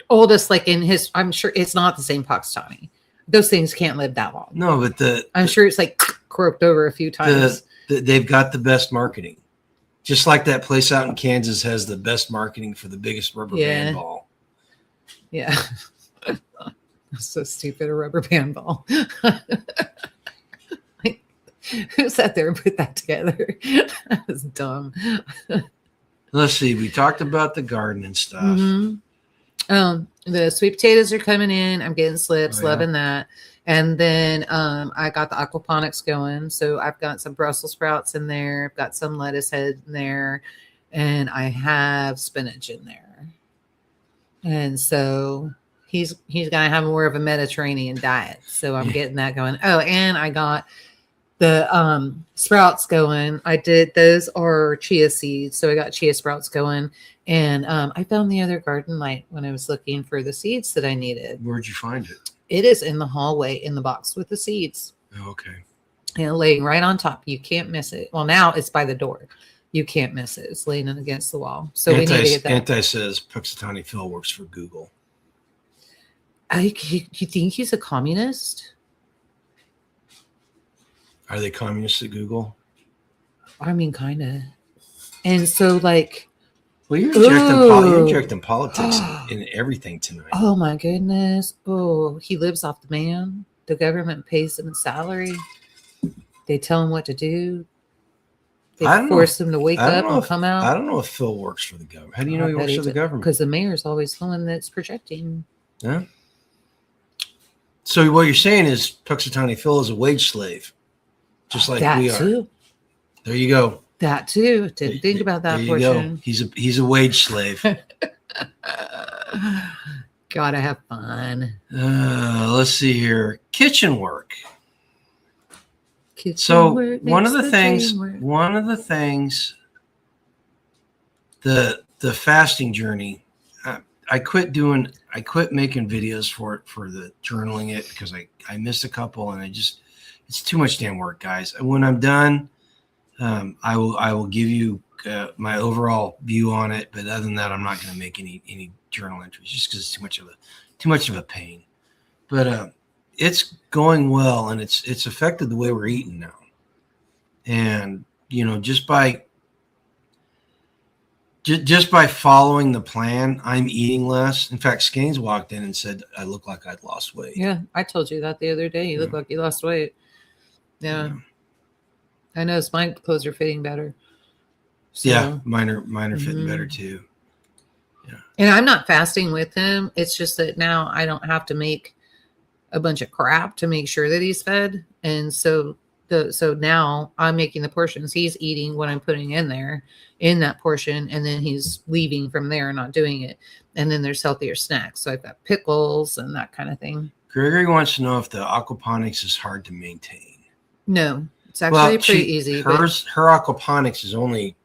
oldest, like in his. I'm sure it's not the same Puxatani. Those things can't live that long. No, but I'm sure it's like croaked over a few times. They've got the best marketing. Just like that place out in Kansas has the best marketing for the bigg's rubber band ball. Yeah. So stupid, a rubber band ball. Who sat there and put that together? That was dumb. Let's see. We talked about the garden and stuff. Mm-hmm. The sweet potatoes are coming in. I'm getting slips, loving that. And then I got the aquaponics going. So I've got some Brussels sprouts in there. I've got some lettuce head in there. And I have spinach in there. And so he's going to have more of a Mediterranean diet. So I'm getting that going. Oh, and I got the sprouts going. Those are chia seeds. So I got chia sprouts going. And I found the other garden light when I was looking for the seeds that I needed. Where'd you find it? It is in the hallway in the box with the seeds. Oh, okay. And laying right on top. You can't miss it. Well, now it's by the door. You can't miss it. It's leaning against the wall. So we need to get that. Anti says Puxatani Phil works for Google. You think he's a communist? Are they communists at Google? I mean, kind of. And so, like, well, you're injecting politics in everything tonight. Oh my goodness! Oh, he lives off the man. The government pays him a salary. They tell him what to do. They force him to wake up and come out. I don't know if Phil works for the government. How do you know he works for the government? Because the mayor's always the one that's projecting. Yeah. So what you're saying is Puxatani Phil is a wage slave, just like we are. Too. There you go. That too. Didn't think about that portion. He's a wage slave. Gotta have fun. Let's see here. Kitchen work. One of the things, the fasting journey, I quit making videos for the journaling it because I missed a couple and it's too much damn work, guys. And when I'm done, I will give you my overall view on it. But other than that, I'm not going to make any journal entries just because it's too much of a pain. But it's going well, and it's affected the way we're eating now. And just by just by following the plan, I'm eating less. In fact, Skanes walked in and said I look like I'd lost weight. Yeah, I told you that the other day. You look like you lost weight. Yeah. I noticed my clothes are fitting better. So, yeah, mine are fitting better too. Yeah. And I'm not fasting with him. It's just that now I don't have to make a bunch of crap to make sure that he's fed. And so now I'm making the portions. He's eating what I'm putting in there in that portion, and then he's leaving from there and not doing it. And then there's healthier snacks. So I've got pickles and that kind of thing. Gregory wants to know if the aquaponics is hard to maintain. No, it's actually pretty easy. Her aquaponics is only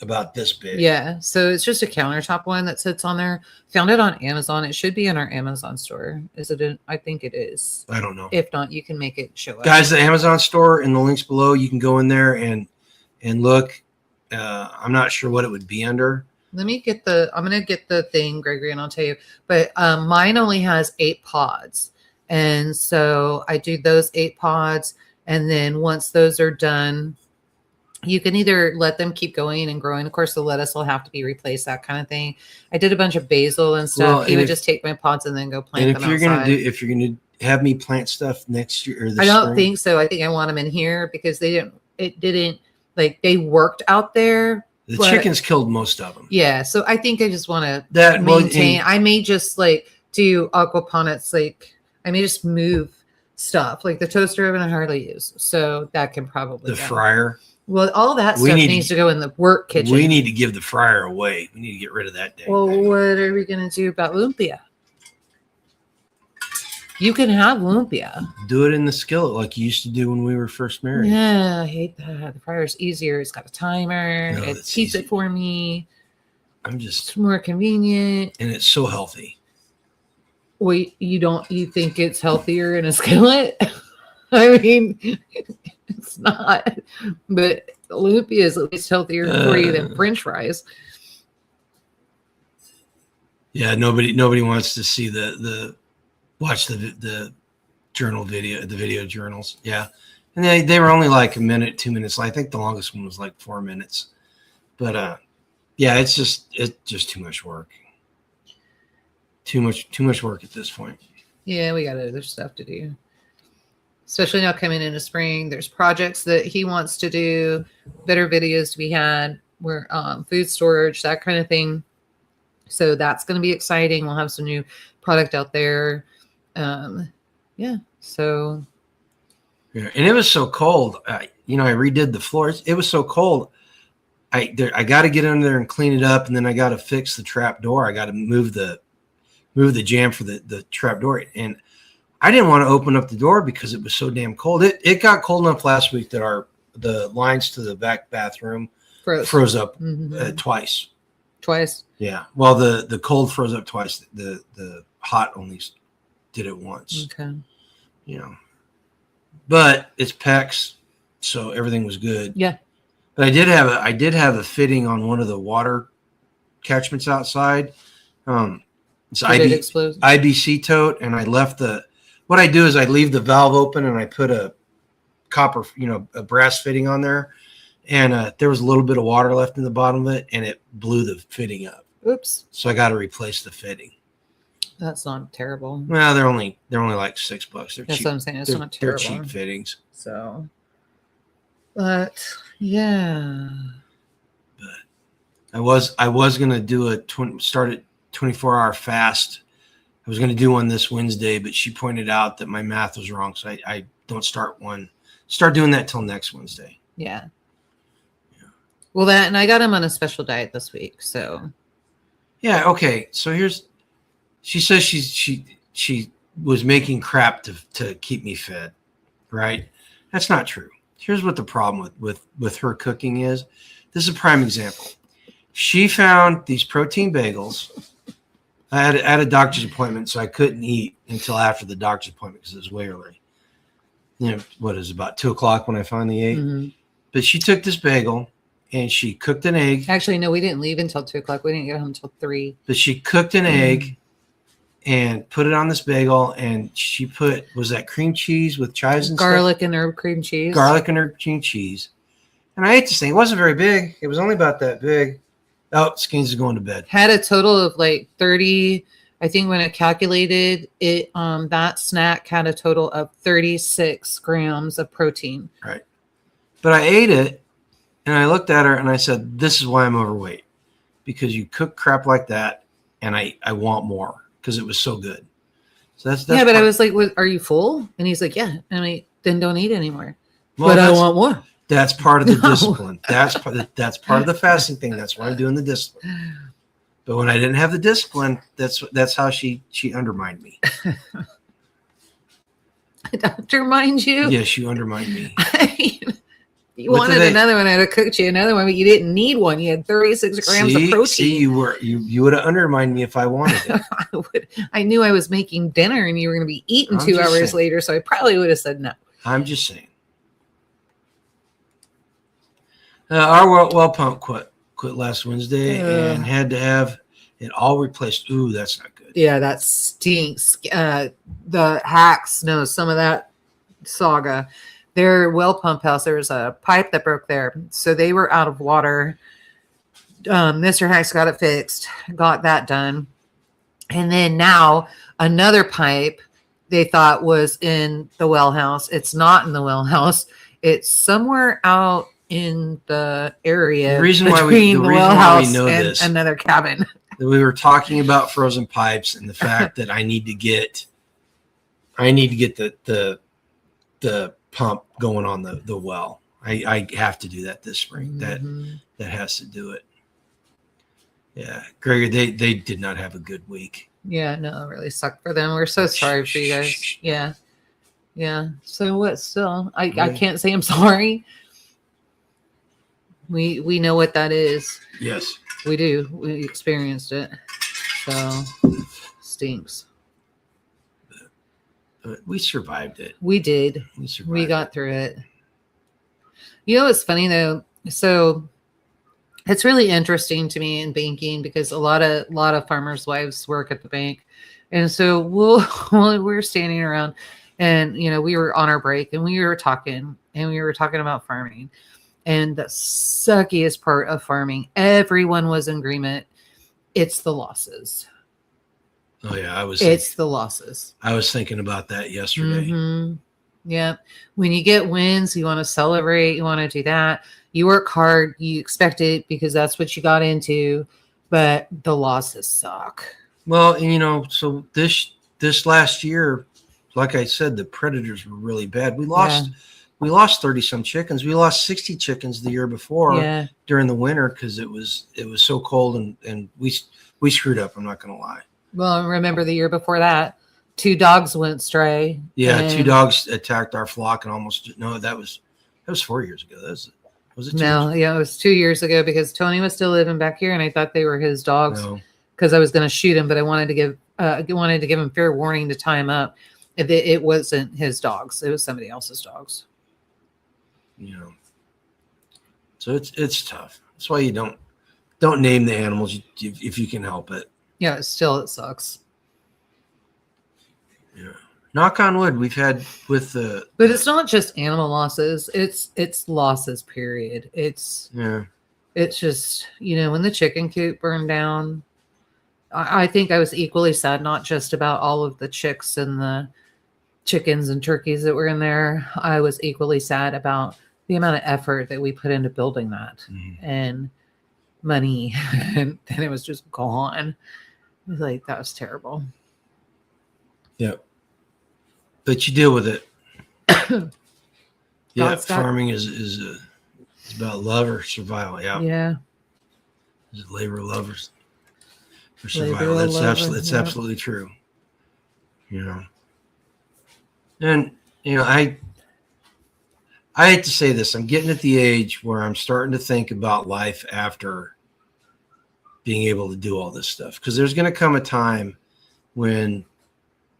about this big. Yeah, so it's just a countertop one that sits on there. Found it on Amazon. It should be in our Amazon store. Is it? I think it is. I don't know. If not, you can make it show up. Guys, the Amazon store in the links below, you can go in there and look. I'm not sure what it would be under. Let me get I'm going to get the thing, Gregory, and I'll tell you. But mine only has 8 pods. And so I do those 8 pods. And then once those are done, you can either let them keep going and growing. Of course, the lettuce will have to be replaced, that kind of thing. I did a bunch of basil and stuff. Well, he would just take my pods and then go plant them outside. If you're gonna have me plant stuff next year or this I don't spring, think so. I think I want them in here because they worked out there. The chickens killed most of them. Yeah, so I think I just want to maintain. I may just do aquaponics. I may just move stuff like the toaster oven I hardly use, so that can probably the fryer. Well, all that stuff needs to go in the work kitchen. We need to give the fryer away. We need to get rid of that thing. Well, what are we going to do about lumpia? You can have lumpia. Do it in the skillet like you used to do when we were first married. Yeah, I hate that. The fryer's easier. It's got a timer. It heats it for me. It's more convenient. And it's so healthy. Wait, you think it's healthier in a skillet? I mean, it's not, but lumpia is at least healthier for you than French fries. Yeah, nobody wants to see watch the journal video, the video journals. Yeah, and they were only like a minute, 2 minutes. I think the longest one was like 4 minutes. But yeah, it's just too much work. Too much work at this point. Yeah, we got other stuff to do. Especially now coming into spring, there's projects that he wants to do, better videos to be had, where food storage, that kind of thing. So that's going to be exciting. We'll have some new product out there. Yeah. So. Yeah, and it was so cold. I redid the floors. It was so cold. I got to get under there and clean it up, and then I got to fix the trap door. I got to move the jamb for the trap door, and I didn't want to open up the door because it was so damn cold. It got cold enough last week that the lines to the back bathroom froze up twice. Twice? Yeah. Well, the cold froze up twice. The hot only did it once. Okay. But it's PEX, so everything was good. Yeah. But I did have a fitting on one of the water catchments outside. It's IBC tote, and I left what I do is I leave the valve open and I put a copper, a brass fitting on there, and there was a little bit of water left in the bottom of it, and it blew the fitting up. Oops. So I got to replace the fitting. That's not terrible. Well, they're only like $6. They're That's cheap. what I'm saying. It's not terrible. They're cheap fittings. So, but yeah. But I was gonna do start a 24-hour fast. I was going to do one this Wednesday, but she pointed out that my math was wrong. So I don't start doing that till next Wednesday. Yeah. Well, and I got him on a special diet this week. So. Yeah. Okay. So she says she was making crap to keep me fed. Right. That's not true. Here's what the problem with her cooking is. This is a prime example. She found these protein bagels. I had a doctor's appointment, so I couldn't eat until after the doctor's appointment because it was way early. What is it, about 2:00 when I finally ate? Mm-hmm. But she took this bagel and she cooked an egg. Actually, no, we didn't leave until 2:00. We didn't get home until 3. But she cooked an egg and put it on this bagel, and she was that cream cheese with chives and garlic stuff? and herb cream cheese. Garlic and herb cream cheese. And I ate this thing. It wasn't very big. It was only about that big. Oh, Skeens is going to bed. Had a total of like 30. I think when I calculated it, that snack had a total of 36 grams of protein. Right. But I ate it, and I looked at her, and I said, this is why I'm overweight. Because you cook crap like that, and I want more because it was so good. So that's yeah, but I was like, are you full? And he's like, yeah. And I'm like, then don't eat anymore. well, But I want more. That's part of the No. discipline. That's part of the fasting thing. That's why I'm doing the discipline. But when I didn't have the discipline, that's how she undermined me. Doctor, mind you. Yes, you undermined me. You wanted another one. I'd have cooked you another one, but you didn't need one. You had 36 grams of protein. See, you would have undermined me if I wanted it. I knew I was making dinner and you were going to be eating 2 hours later, so I probably would have said no. I'm just saying. Our well pump quit last Wednesday and had to have it all replaced. Ooh, that's not good. Yeah, that stinks. The hacks know some of that saga. Their well pump house, there was a pipe that broke there. So they were out of water. Mr. Hacks got it fixed, got that done. And then now another pipe they thought was in the well house. It's not in the well house. It's somewhere out in the area the reason why we know this, another cabin. We were talking about frozen pipes and the fact that I need to get the pump going on the well. I have to do that this spring. Mm-hmm. That has to do it. Yeah, Gregor, they did not have a good week. Yeah, no, it really sucked for them. We're so sorry for you guys. Yeah. So what? Still, I can't say I'm sorry. We know what that is. Yes, we do. We experienced it. So stinks. But we survived it. We did. We got through it. You know what's funny though? So it's really interesting to me in banking because a lot of farmers' wives work at the bank, and so we're standing around, and we were on our break, and we were talking about farming, and the suckiest part of farming, everyone was in agreement. It's the losses. Oh yeah, it's the losses. I was thinking about that yesterday. Mm-hmm. Yeah. When you get wins, you want to celebrate. You want to do that. You work hard. You expect it because that's what you got into. But the losses suck. Well, and so this last year, like I said, the predators were really bad. We lost 30 some chickens. We lost 60 chickens the year before during the winter because it was so cold and we screwed up. I'm not going to lie. Well, remember the year before that, 2 dogs went stray. Yeah, 2 dogs attacked our flock and that was 4 years ago. Was it 2 years? Yeah, it was 2 years ago because Tony was still living back here and I thought they were his dogs because I was going to shoot him, but I wanted to give him fair warning to tie him up. It wasn't his dogs. It was somebody else's dogs. So it's tough. That's why you don't name the animals if you can help it. Yeah, it sucks. Yeah. Knock on wood, we've had with the. But it's not just animal losses. It's losses. Period. It's just when the chicken coop burned down. I think I was equally sad, not just about all of the chicks and the chickens and turkeys that were in there. I was equally sad about the amount of effort that we put into building that and money, and then it was just gone. It was like, that was terrible. Yep. But you deal with it. Farming is about love or survival. Yeah. Is it labor, love, or survival? That's absolutely true. And I hate to say this. I'm getting at the age where I'm starting to think about life after being able to do all this stuff, because there's going to come a time when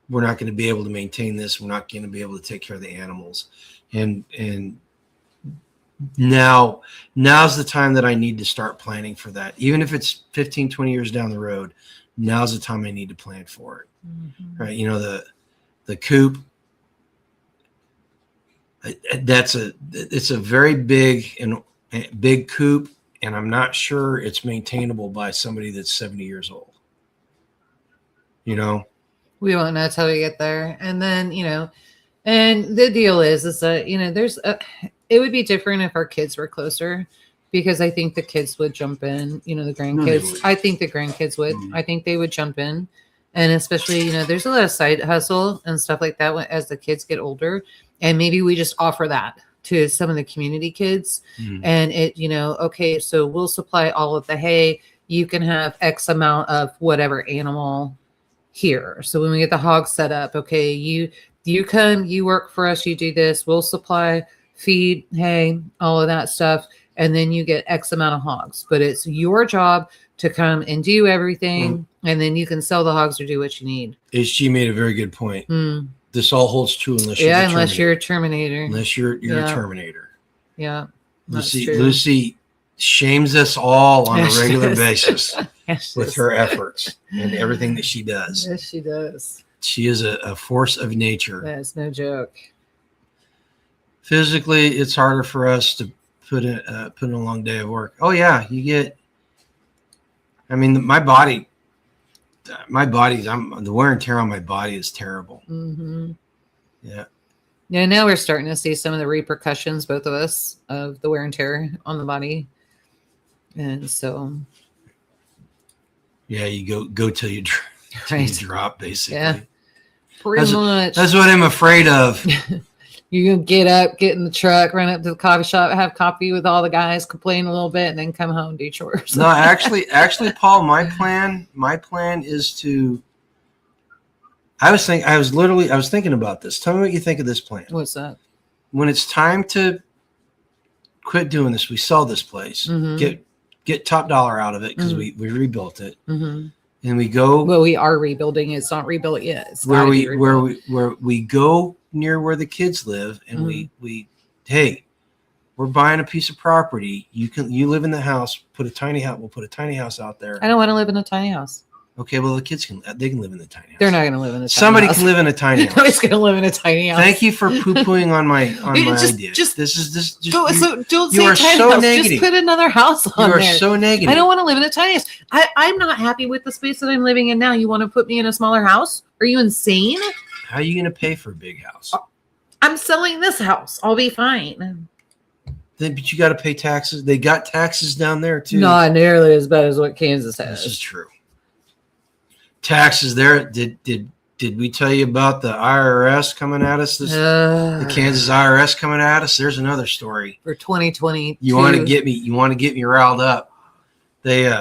we're not going to be able to maintain this. We're not going to be able to take care of the animals. And now's the time that I need to start planning for that. Even if it's 15, 20 years down the road, now's the time I need to plan for it. Mm-hmm. Right. The coop, it's a very big coop, and I'm not sure it's maintainable by somebody that's 70 years old. You know, We won't know till we get there. And then, and the deal is that, it would be different if our kids were closer, because I think the kids would jump in, the No, they grandkids. wouldn't. I think the grandkids would. Mhm. I think they would jump in. And especially, there's a lot of side hustle and stuff like that as the kids get older. And maybe we just offer that to some of the community kids. Mhm. And okay, so we'll supply all of the hay. You can have X amount of whatever animal here. So when we get the hogs set up, okay, you come, you work for us, you do this, we'll supply feed, hay, all of that stuff, and then you get X amount of hogs. But it's your job to come and do everything, and then you can sell the hogs or do what you need. HG made a very good point. Mm. This all holds true unless You're a Terminator. Unless you're a Terminator. Yeah. Lucy shames us all on a regular basis Yes, with her efforts and everything that she does. Yes, she does. She is a force of nature. That's no joke. Physically, it's harder for us to put in a long day of work. Oh yeah, my body's the wear and tear on my body is terrible. Mm-hmm. Yeah. Yeah, now we're starting to see some of the repercussions, both of us, of the wear and tear on the body. And so. Yeah, you go till you drop, basically. Yeah, pretty much. That's what I'm afraid of. You can get up, get in the truck, run up to the coffee shop, have coffee with all the guys, complain a little bit, and then come home, do chores. No, actually, Paul, my plan is to. I was thinking about this. Tell me what you think of this plan. What's that? When it's time to quit doing this, we sell this place, Mm-hmm. get top dollar out of it because we rebuilt it, Mm-hmm. and we go. Well, we are rebuilding. It's not rebuilt yet. It's where we go near where the kids live, and hey, we're buying a piece of property. You live in the house. Put a tiny house. We'll put a tiny house out there. I don't want to live in a tiny house. Okay, well the kids can live in the tiny house. They're not going to live in a tiny Somebody house. can live in a tiny house. Nobody's going to live in a tiny house. Thank you for poo-pooing on my idea. Don't you say are tiny so house. negative. Just put another house on there. You are so negative. I don't want to live in a tiny house. I'm not happy with the space that I'm living in now. You want to put me in a smaller house? Are you insane? How are you going to pay for a big house? I'm selling this house. I'll be fine. But you got to pay taxes. They got taxes down there too. Not nearly as bad as what Kansas has. This is true. Taxes there. Did we tell you about the IRS coming at us? The Kansas IRS coming at us. There's another story for 2020. You want to get me riled up. They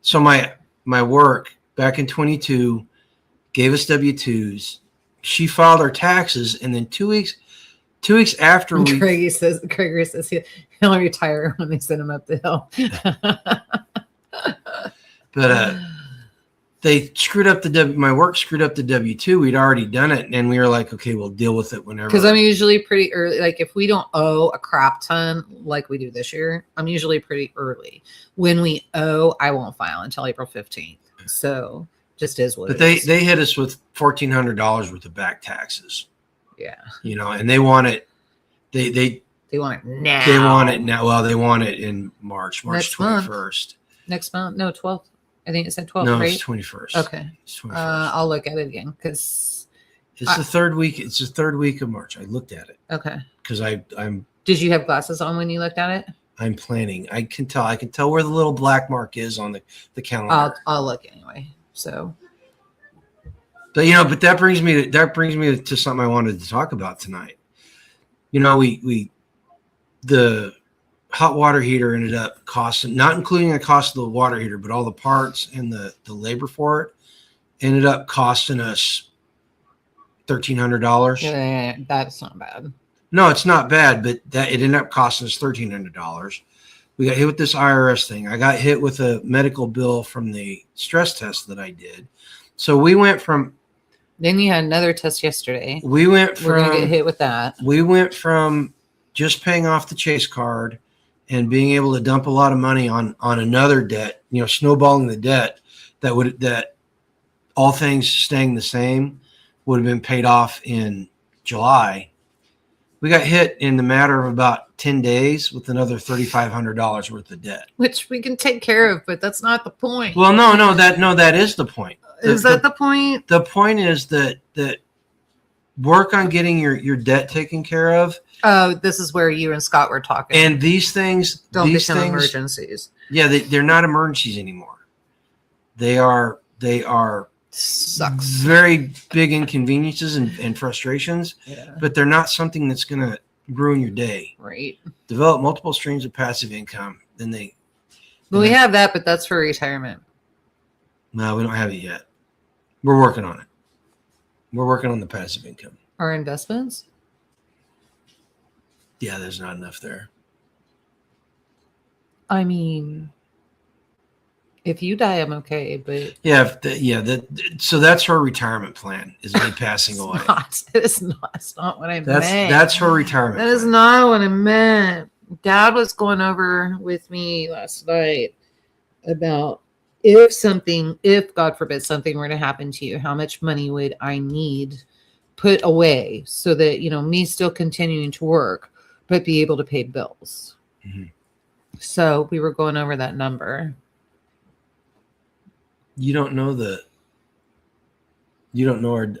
so my work back in 22 gave us W-2s. She filed her taxes, and then 2 weeks after we. Gregory says he'll retire when they send him up the hill. But they screwed up my work screwed up the W-2. We'd already done it, and we were like, okay, we'll deal with it whenever. Because I'm usually pretty early. Like if we don't owe a crap ton like we do this year, I'm usually pretty early. When we owe, I won't file until April 15th. So just is what. But they hit us with $1,400 worth of back taxes. Yeah. And they want it. They want it now. They want it now. Well, they want it in March 21st. Next month? No, 12th. I think it said 12th, no, right? it's 21st. Okay. It's 21st. I'll look at it again because it's the third week. It's the third week of March. I looked at it. Okay. Because I'm. Did you have glasses on when you looked at it? I'm planning. I can tell where the little black mark is on the calendar. I'll look anyway. So. But but that brings me to something I wanted to talk about tonight. The hot water heater ended up costing, not including the cost of the water heater, but all the parts and the labor for it, ended up costing us $1,300. Yeah, that's not bad. No, it's not bad, but it ended up costing us $1,300. We got hit with this IRS thing. I got hit with a medical bill from the stress test that I did. So we went from. Then you had another test yesterday. We're gonna get hit with that. We went from just paying off the Chase card and being able to dump a lot of money on another debt, snowballing the debt that all things staying the same would have been paid off in July, We got hit in the matter of about 10 days with another $3,500 worth of debt. Which we can take care of, but that's not the point. Well, that is the point. Is that the point? The point is that work on getting your debt taken care of. Oh, this is where you and Scott were talking. And these things don't become emergencies. Yeah, they're not emergencies anymore. They are Sucks. very big inconveniences and frustrations, but they're not something that's going to ruin your day. Right. Develop multiple streams of passive income. Well, we have that, but that's for retirement. No, we don't have it yet. We're working on it. We're working on the passive income. Our investments? Yeah, there's not enough there. I mean, if you die, I'm okay, but so that's her retirement plan, is me passing away. It's not what I meant. That's her retirement. That is not what I meant. Dad was going over with me last night about if God forbid something were to happen to you, how much money would I need put away so that, me still continuing to work, but be able to pay bills. Mm-hmm. So we were going over that number. You don't know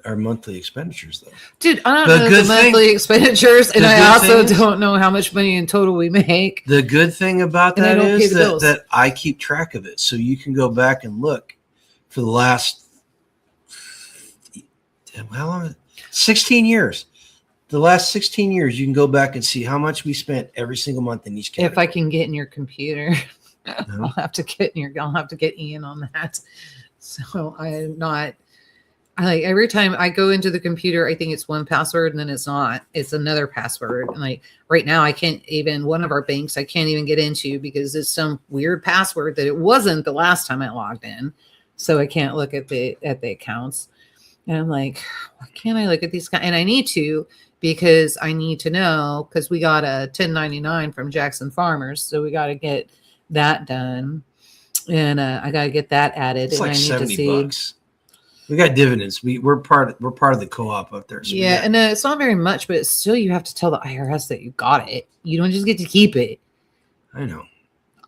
our monthly expenditures, though. Dude, I don't know the monthly expenditures, and I also don't know how much money in total we make. The good thing about that is that I keep track of it. So you can go back and look for the last, how long? 16 years. The last 16 years, you can go back and see how much we spent every single month in each category. If I can get in your computer, I'll have to get Ian on that. So every time I go into the computer, I think it's one password, and then it's not. It's another password. And right now, I can't even, one of our banks, I can't even get into because it's some weird password that it wasn't the last time I logged in. So I can't look at the accounts. And I'm like, why can't I look at these? And I need to, because I need to know, because we got a 1099 from Jackson Farmers. So we got to get that done. And I got to get that added. It's and like I need $70. We got dividends. We're part of the co-op up there. So and it's not very much, but still, you have to tell the IRS that you got it. You don't just get to keep it. I know.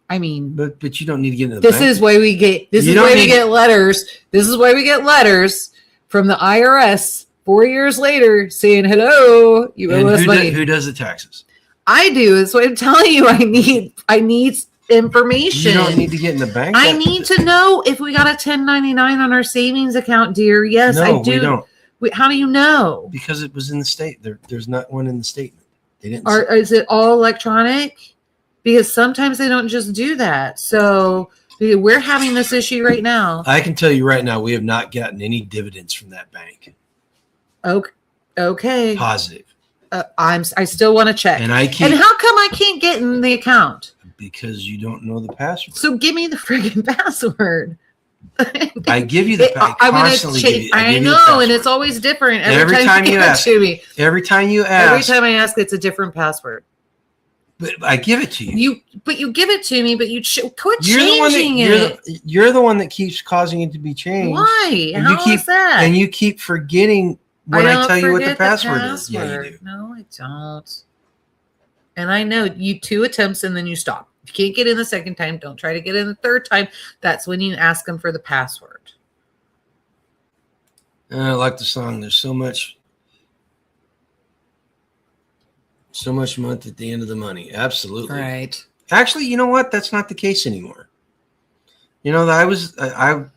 I mean, but you don't need to get into the this bank. Is why we get. This is why we get letters. This is why we get letters from the IRS 4 years later saying, "Hello, you owe us money." Who does the taxes? I do. That's what I'm telling you. I need information. You don't need to get in the bank. I need to know if we got a 1099 on our savings account, dear. Yes, I do. We don't. How do you know? Because it was in the state. There's not one in the statement. They didn't. Is it all electronic? Because sometimes they don't just do that. So we're having this issue right now. I can tell you right now, we have not gotten any dividends from that bank. Okay. Positive. I still want to check. And and how come I can't get in the account? Because you don't know the password. So give me the friggin' password. I give you the password. I know, and it's always different every time you ask to me. Every time you ask. Every time I ask, it's a different password. But I give it to you. You give it to me, but you quit changing it. You're the one that keeps causing it to be changed. Why? How is that? And you keep forgetting when I tell you what the password is. Yeah, you do. No, I don't. And I know you 2 attempts and then you stop. If you can't get in the second time, don't try to get in the third time. That's when you ask them for the password. I like the song. There's so much month at the end of the money. Absolutely. Right. Actually, you know what? That's not the case anymore. Our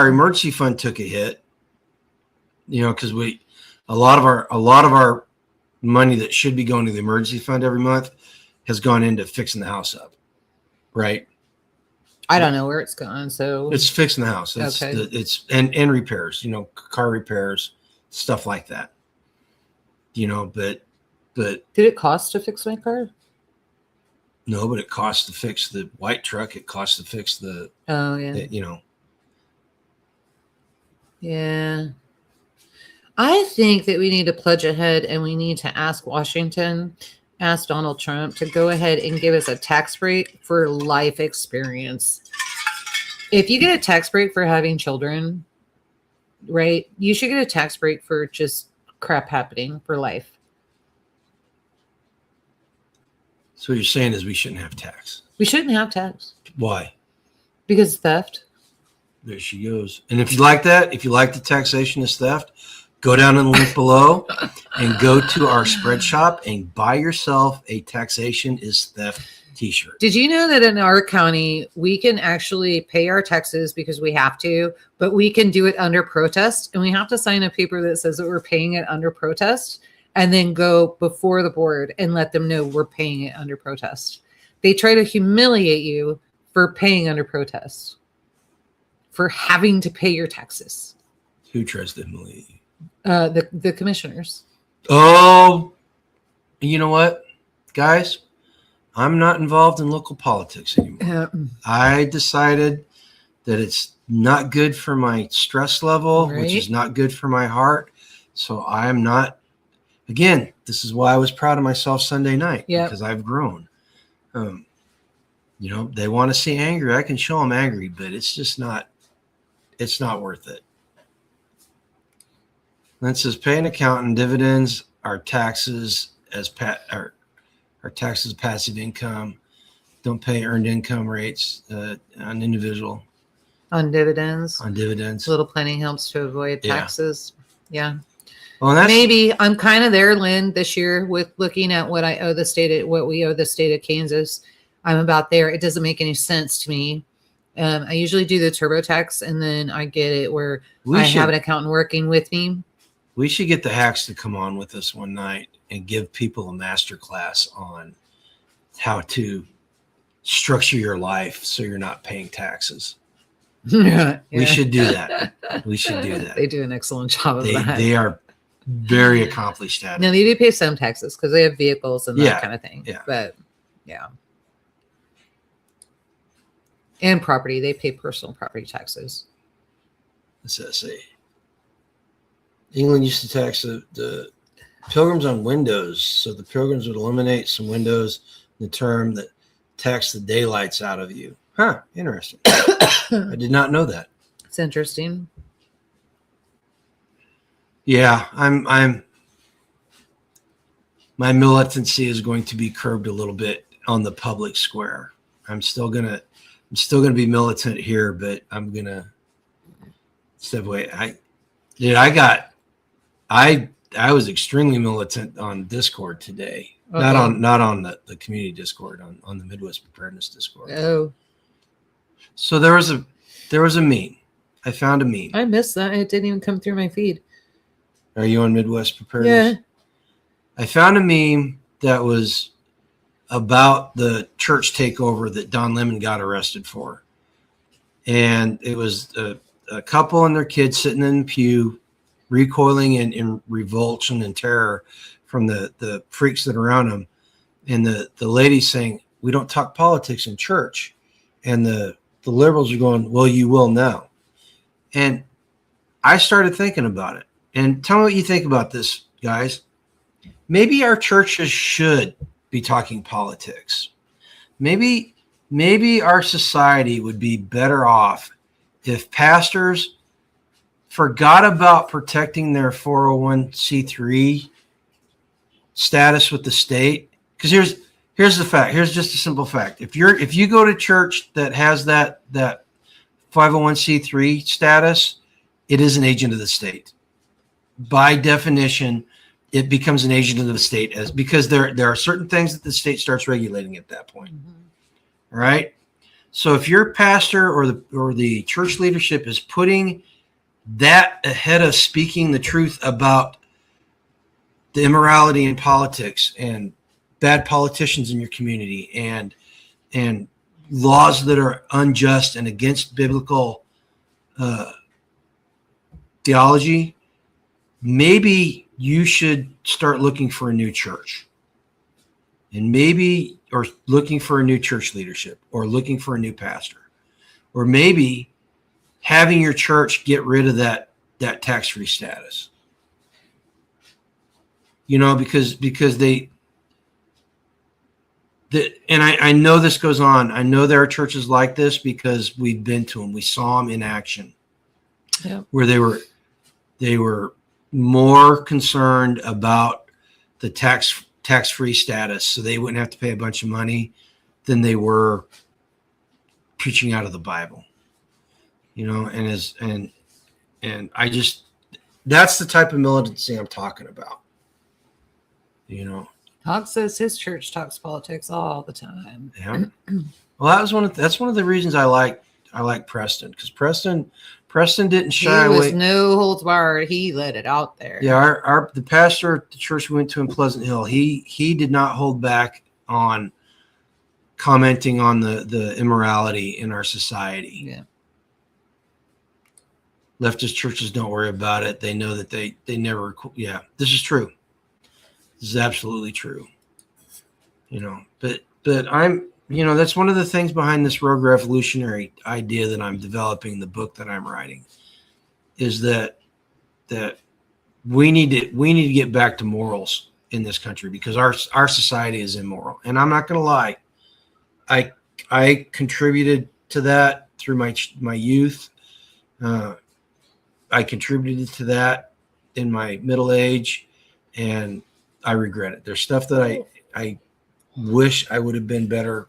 emergency fund took a hit, because a lot of our money that should be going to the emergency fund every month has gone into fixing the house up. Right. I don't know where it's gone. So it's fixing the house. It's and repairs, car repairs, stuff like that, but did it cost to fix my car? No, but it costs to fix the white truck. It costs to fix the. Oh yeah. Yeah. I think that we need to pledge ahead, and we need to ask Donald Trump to go ahead and give us a tax break for life experience. If you get a tax break for having children, right, you should get a tax break for just crap happening for life. So what you're saying is we shouldn't have tax. We shouldn't have tax Why? because theft. There she goes. And if you like that, if you like the taxation is theft, go down in the link below and go to our spread shop and buy yourself a taxation is theft t-shirt. Did you know that in our county, we can actually pay our taxes because we have to, but we can do it under protest, and we have to sign a paper that says that we're paying it under protest and then go before the board and let them know we're paying it under protest. They try to humiliate you for paying under protest, for having to pay your taxes. Who tries to humiliate you? The commissioners. Oh, you know what, guys? I'm not involved in local politics anymore. I decided that it's not good for my stress level, which is not good for my heart. So I am not, again, this is why I was proud of myself Sunday night, because I've grown. You know, they want to see angry. I can show them angry, but it's just not, it's not worth it. And it says pay an accountant, dividends are taxes as our taxes passive income. Don't pay earned income rates on individual. On dividends. On dividends. Little planning helps to avoid taxes. Yeah. Well, that's, maybe I'm kind of there, Lynn, this year with looking at what I owe the state, what we owe the state of Kansas. I'm about there. It doesn't make any sense to me. I usually do the TurboTax, and then I get it where have an accountant working with me. We should get the hacks to come on with us one night and give people a master class on how to structure your life so you're not paying taxes. We should do that. We should do that. They do an excellent job of that. They are very accomplished at it. Now, they do pay some taxes because they have vehicles and that kind of thing. Yeah. But, yeah. And property. They pay personal property taxes. Let's see. England used to tax the pilgrims on windows, so the pilgrims would eliminate some windows in the term that tax the daylights out of you. Huh, interesting. I did not know that. It's interesting. Yeah, I'm my militancy is going to be curbed a little bit on the public square. I'm still gonna be militant here, but I'm gonna step away. I was extremely militant on Discord today. Okay. Not on the community Discord, on the Midwest Preparedness Discord. Oh. So there was a meme. I found a meme. I missed that. It didn't even come through my feed. Are you on Midwest Preparedness? Yeah. I found a meme that was about the church takeover that Don Lemon got arrested for. And it was a couple and their kids sitting in the pew, recoiling in revulsion and terror from the freaks that are around them. And the lady saying, "We don't talk politics in church." And the liberals are going, "Well, you will now." And I started thinking about it. And tell me what you think about this, guys. Maybe our churches should be talking politics. Maybe our society would be better off if pastors forgot about protecting their 401c3 status with the state. Because here's the fact. Here's just a simple fact. If you go to church that has that 501c3 status, it is an agent of the state. By definition, it becomes an agent of the state because there are certain things that the state starts regulating at that point. Mm-hmm. All right. So if your pastor or the church leadership is putting that ahead of speaking the truth about the immorality in politics and bad politicians in your community and laws that are unjust and against biblical theology, maybe you should start looking for a new church, or looking for a new church leadership, or looking for a new pastor, or maybe having your church get rid of that tax-free status. You know, because and I know this goes on. I know there are churches like this because we've been to them. We saw them in action, where they were more concerned about the tax-free status, so they wouldn't have to pay a bunch of money, than they were preaching out of the Bible. And I just, that's the type of militancy I'm talking about. Hawk says his church talks politics all the time. Yeah. Well, that's one of the reasons I like Preston, because Preston didn't shy away. He was no holds barred. He let it out there. Yeah, the pastor at the church we went to in Pleasant Hill, he did not hold back on commenting on the immorality in our society. Yeah. Leftist churches don't worry about it. They know that they never. Yeah, this is true. This is absolutely true. But I'm, that's one of the things behind this rogue revolutionary idea that I'm developing, the book that I'm writing, is that we need to get back to morals in this country, because our society is immoral. And I'm not going to lie, I contributed to that through my youth. I contributed to that in my middle age, and I regret it. There's stuff that I wish I would have been better.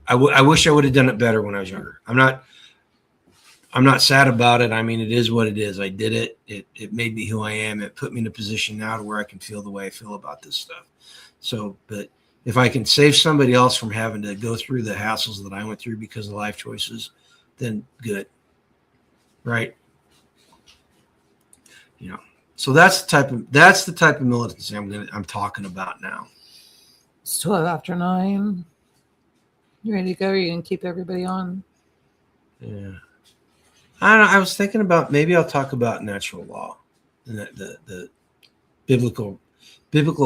I wish I would have done it better when I was younger. I'm not sad about it. I mean, it is what it is. I did it. It made me who I am. It put me in a position now to where I can feel the way I feel about this stuff. So, but if I can save somebody else from having to go through the hassles that I went through because of life choices, then good. Right? So that's the type of militancy I'm talking about now. It's 12 after 9. You ready to go? Or are you going to keep everybody on? Yeah. I don't know. I was thinking about, maybe I'll talk about natural law and the biblical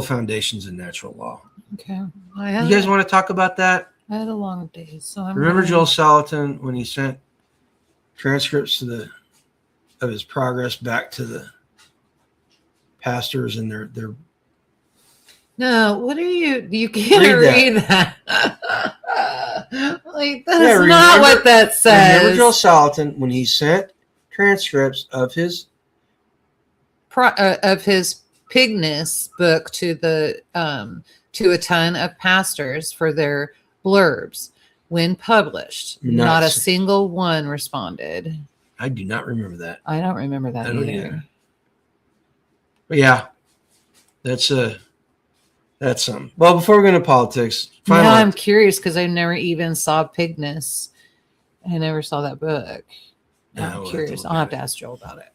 foundations in natural law. Okay. You guys want to talk about that? I had a long day, so I'm Remember Joel Salatin when he sent transcripts of his progress back to the pastors and their No, what are you can't read that. Like, that's not what that says. Remember Joel Salatin when he sent transcripts of his Pigness book to a ton of pastors for their blurbs. When published, not a single one responded. I do not remember that. I don't remember that either. But yeah, that's something. Well, before we go into politics, I'm curious because I never even saw Pigness. I never saw that book. I'm curious. I'll have to ask Joel about it.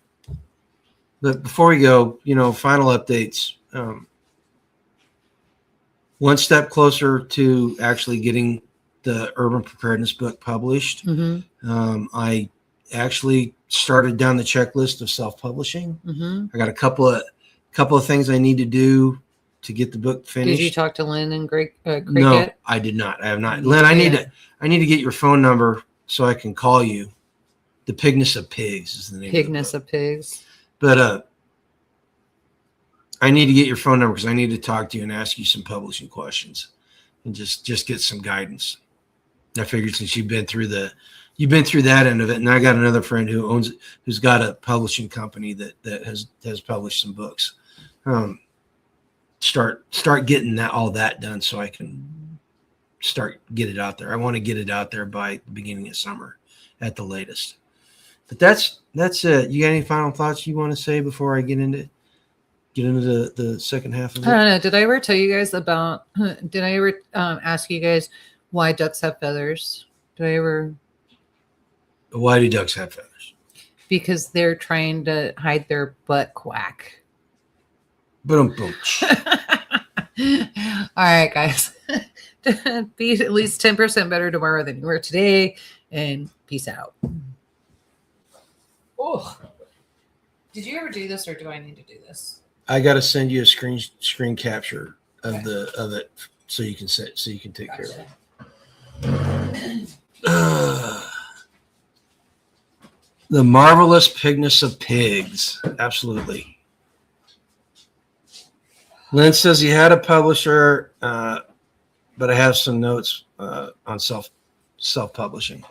But before we go, final updates. One step closer to actually getting the urban preparedness book published. Mm-hmm. I actually started down the checklist of self-publishing. Mm-hmm. I got a couple of things I need to do to get the book finished. Did you talk to Lynn and Greg? No, yet? I did not. I have not. Lynn, I need to get your phone number so I can call you. The Pigness of Pigs is the name. Pigness of Pigs. But I need to get your phone number because I need to talk to you and ask you some publishing questions and just get some guidance. I figured since you've been through that end of it, and I got another friend who's got a publishing company that has published some books. Start getting all that done so I can get it out there. I want to get it out there by the beginning of summer at the latest. But that's it. You got any final thoughts you want to say before I get into the second half of it? I don't know. Did I ever tell you guys about? Did I ever ask you guys why ducks have feathers? Did I ever? Why do ducks have feathers? Because they're trying to hide their butt quack. Boom. All right, guys. Be at least 10% better tomorrow than you were today, and peace out. Oh, did you ever do this, or do I need to do this? I got to send you a screen capture of it so you can take care of it. The marvelous Pigness of Pigs, absolutely. Lynn says he had a publisher, but I have some notes on self-publishing.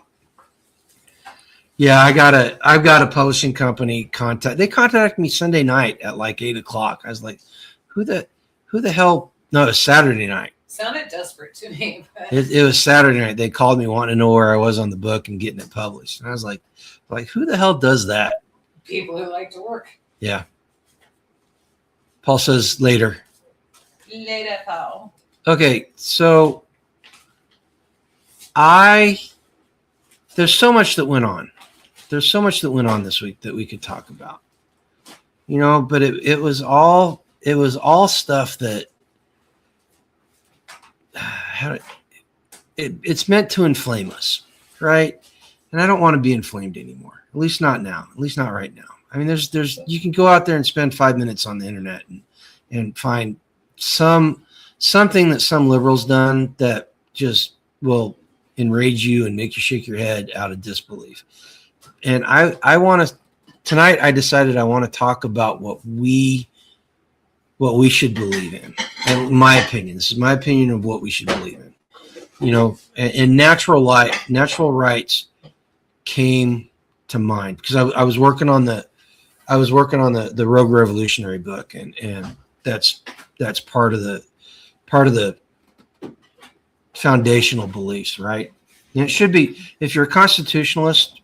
Yeah, I've got a publishing company They contacted me Sunday night at like 8:00. I was like, who the hell No, it was Saturday night. Sounded desperate to me. But... It was Saturday night. They called me wanting to know where I was on the book and getting it published. And I was like, who the hell does that? People who like to work. Yeah. Paul says later. Later, Paul. Okay, so there's so much that went on. There's so much that went on this week that we could talk about. You know, but it was all stuff that it's meant to inflame us, right? And I don't want to be inflamed anymore. At least not now. At least not right now. I mean, there's you can go out there and spend 5 minutes on the internet and find something that some liberals done that just will enrage you and make you shake your head out of disbelief. And I want to tonight. I decided I want to talk about what we should believe in. And my opinion. This is my opinion of what we should believe in. You know, and natural rights came to mind because I was working on the Rogue Revolutionary book, and that's part of the foundational beliefs, right? And it should be, if you're a constitutionalist,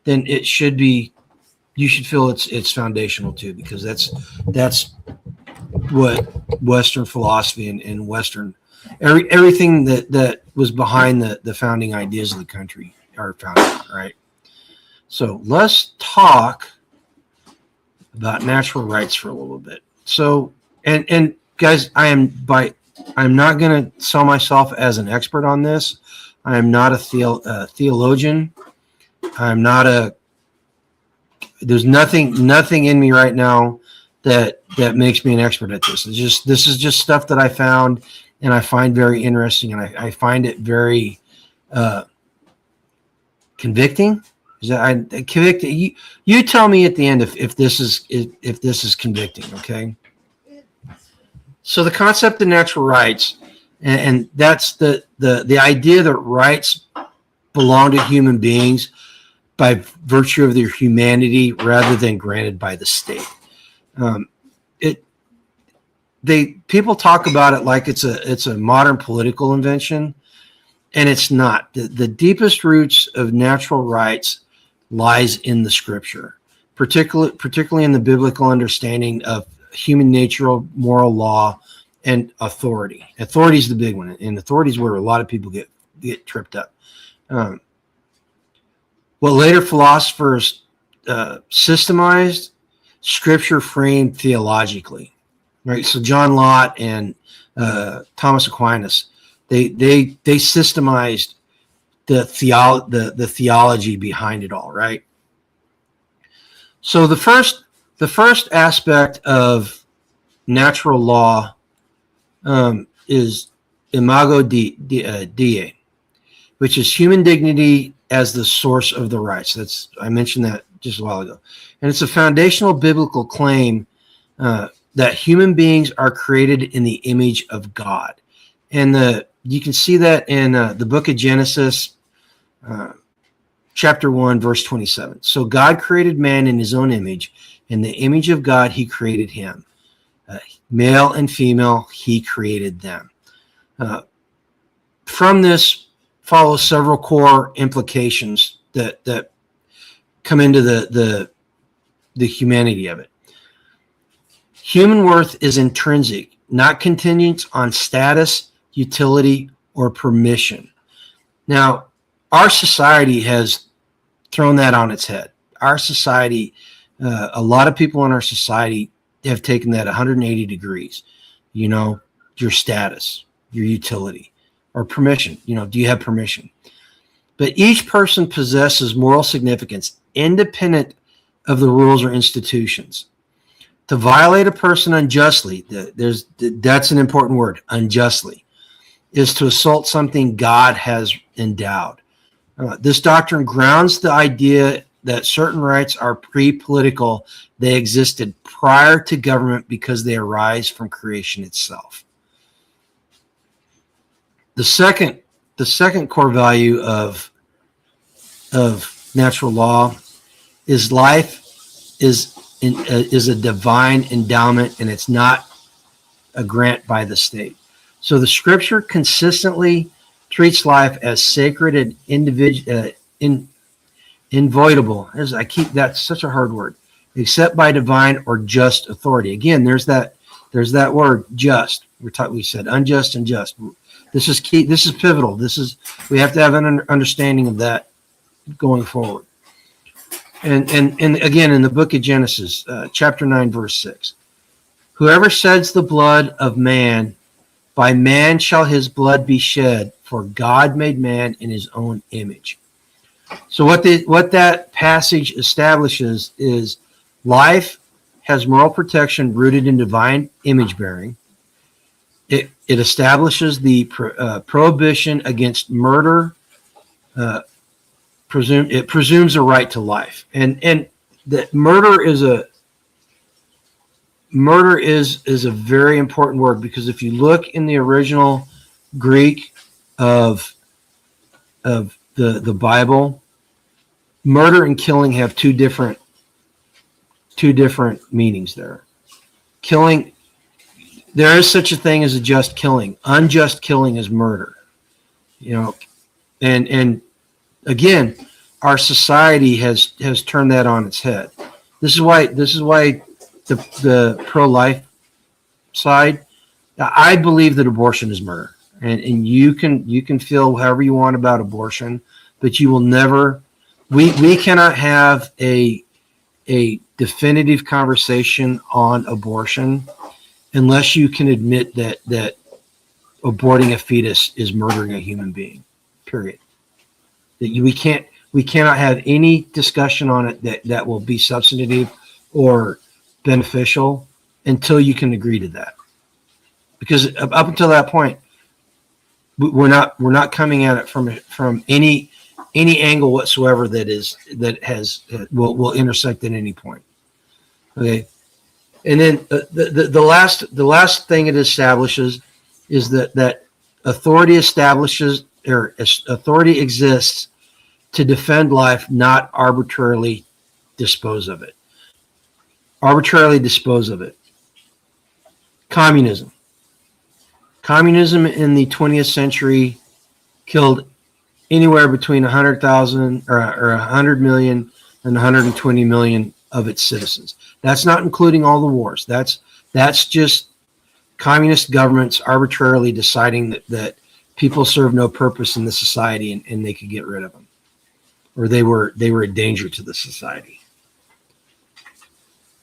then it should be, you should feel it's foundational too, because that's what Western philosophy and Western everything that was behind the founding ideas of the country are founded on, right? So let's talk about natural rights for a little bit. So, and guys, I'm not going to sell myself as an expert on this. I am not a theologian. I'm not there's nothing in me right now that makes me an expert at this. This is just stuff that I found and I find very interesting, and I find it very convicting. Is that convicting? You tell me at the end if this is convicting, okay? So the concept of natural rights, and that's the idea that rights belong to human beings by virtue of their humanity rather than granted by the state. People talk about it like it's a modern political invention, and it's not. The deepest roots of natural rights lies in the scripture, particularly in the biblical understanding of human nature, moral law, and authority. Authority is the big one, and authority is where a lot of people get tripped up. What later philosophers systemized, scripture framed theologically, right? So John Lott and Thomas Aquinas, they systemized the theology behind it all, right? So the first aspect of natural law is imago Dei, which is human dignity as the source of the rights. I mentioned that just a while ago, and it's a foundational biblical claim that human beings are created in the image of God, and you can see that in the book of Genesis, chapter 1, verse 27. So God created man in his own image. In the image of God, he created him. Male and female, he created them. From this follows several core implications that come into the humanity of it. Human worth is intrinsic, not contingent on status, utility, or permission. Now, our society has thrown that on its head. Our society, a lot of people in our society have taken that 180 degrees. You know, your status, your utility, or permission. You know, do you have permission? But each person possesses moral significance independent of the rules or institutions. To violate a person unjustly, that's an important word, unjustly, is to assault something God has endowed. This doctrine grounds the idea that certain rights are pre-political. They existed prior to government because they arise from creation itself. The second core value of natural law is life is a divine endowment, and it's not a grant by the state. So the scripture consistently treats life as sacred and inviolable. As I keep that's such a hard word, except by divine or just authority. Again, there's that word just. We said unjust and just. This is key. This is pivotal. We have to have an understanding of that going forward. And again, in the book of Genesis, chapter 9, verse 6, whoever sheds the blood of man, by man shall his blood be shed, for God made man in his own image. So what that passage establishes is life has moral protection rooted in divine image bearing. It establishes the prohibition against murder. It presumes a right to life, and that murder is a very important word, because if you look in the original Greek of the Bible, murder and killing have two different meanings there. Killing, there is such a thing as a just killing. Unjust killing is murder. And again, our society has turned that on its head. This is why the pro-life side, I believe that abortion is murder, and you can feel however you want about abortion, but you will never. We cannot have a definitive conversation on abortion unless you can admit that aborting a fetus is murdering a human being. Period. That we cannot have any discussion on it that will be substantive or beneficial until you can agree to that. Because up until that point, we're not coming at it from any angle whatsoever will intersect at any point. Okay, and then the last thing it establishes is that authority exists to defend life, not arbitrarily dispose of it. Communism in the 20th century killed anywhere between 100,000 or 100 million and 120 million of its citizens. That's not including all the wars. That's just communist governments arbitrarily deciding that people serve no purpose in the society and they could get rid of them, or they were a danger to the society.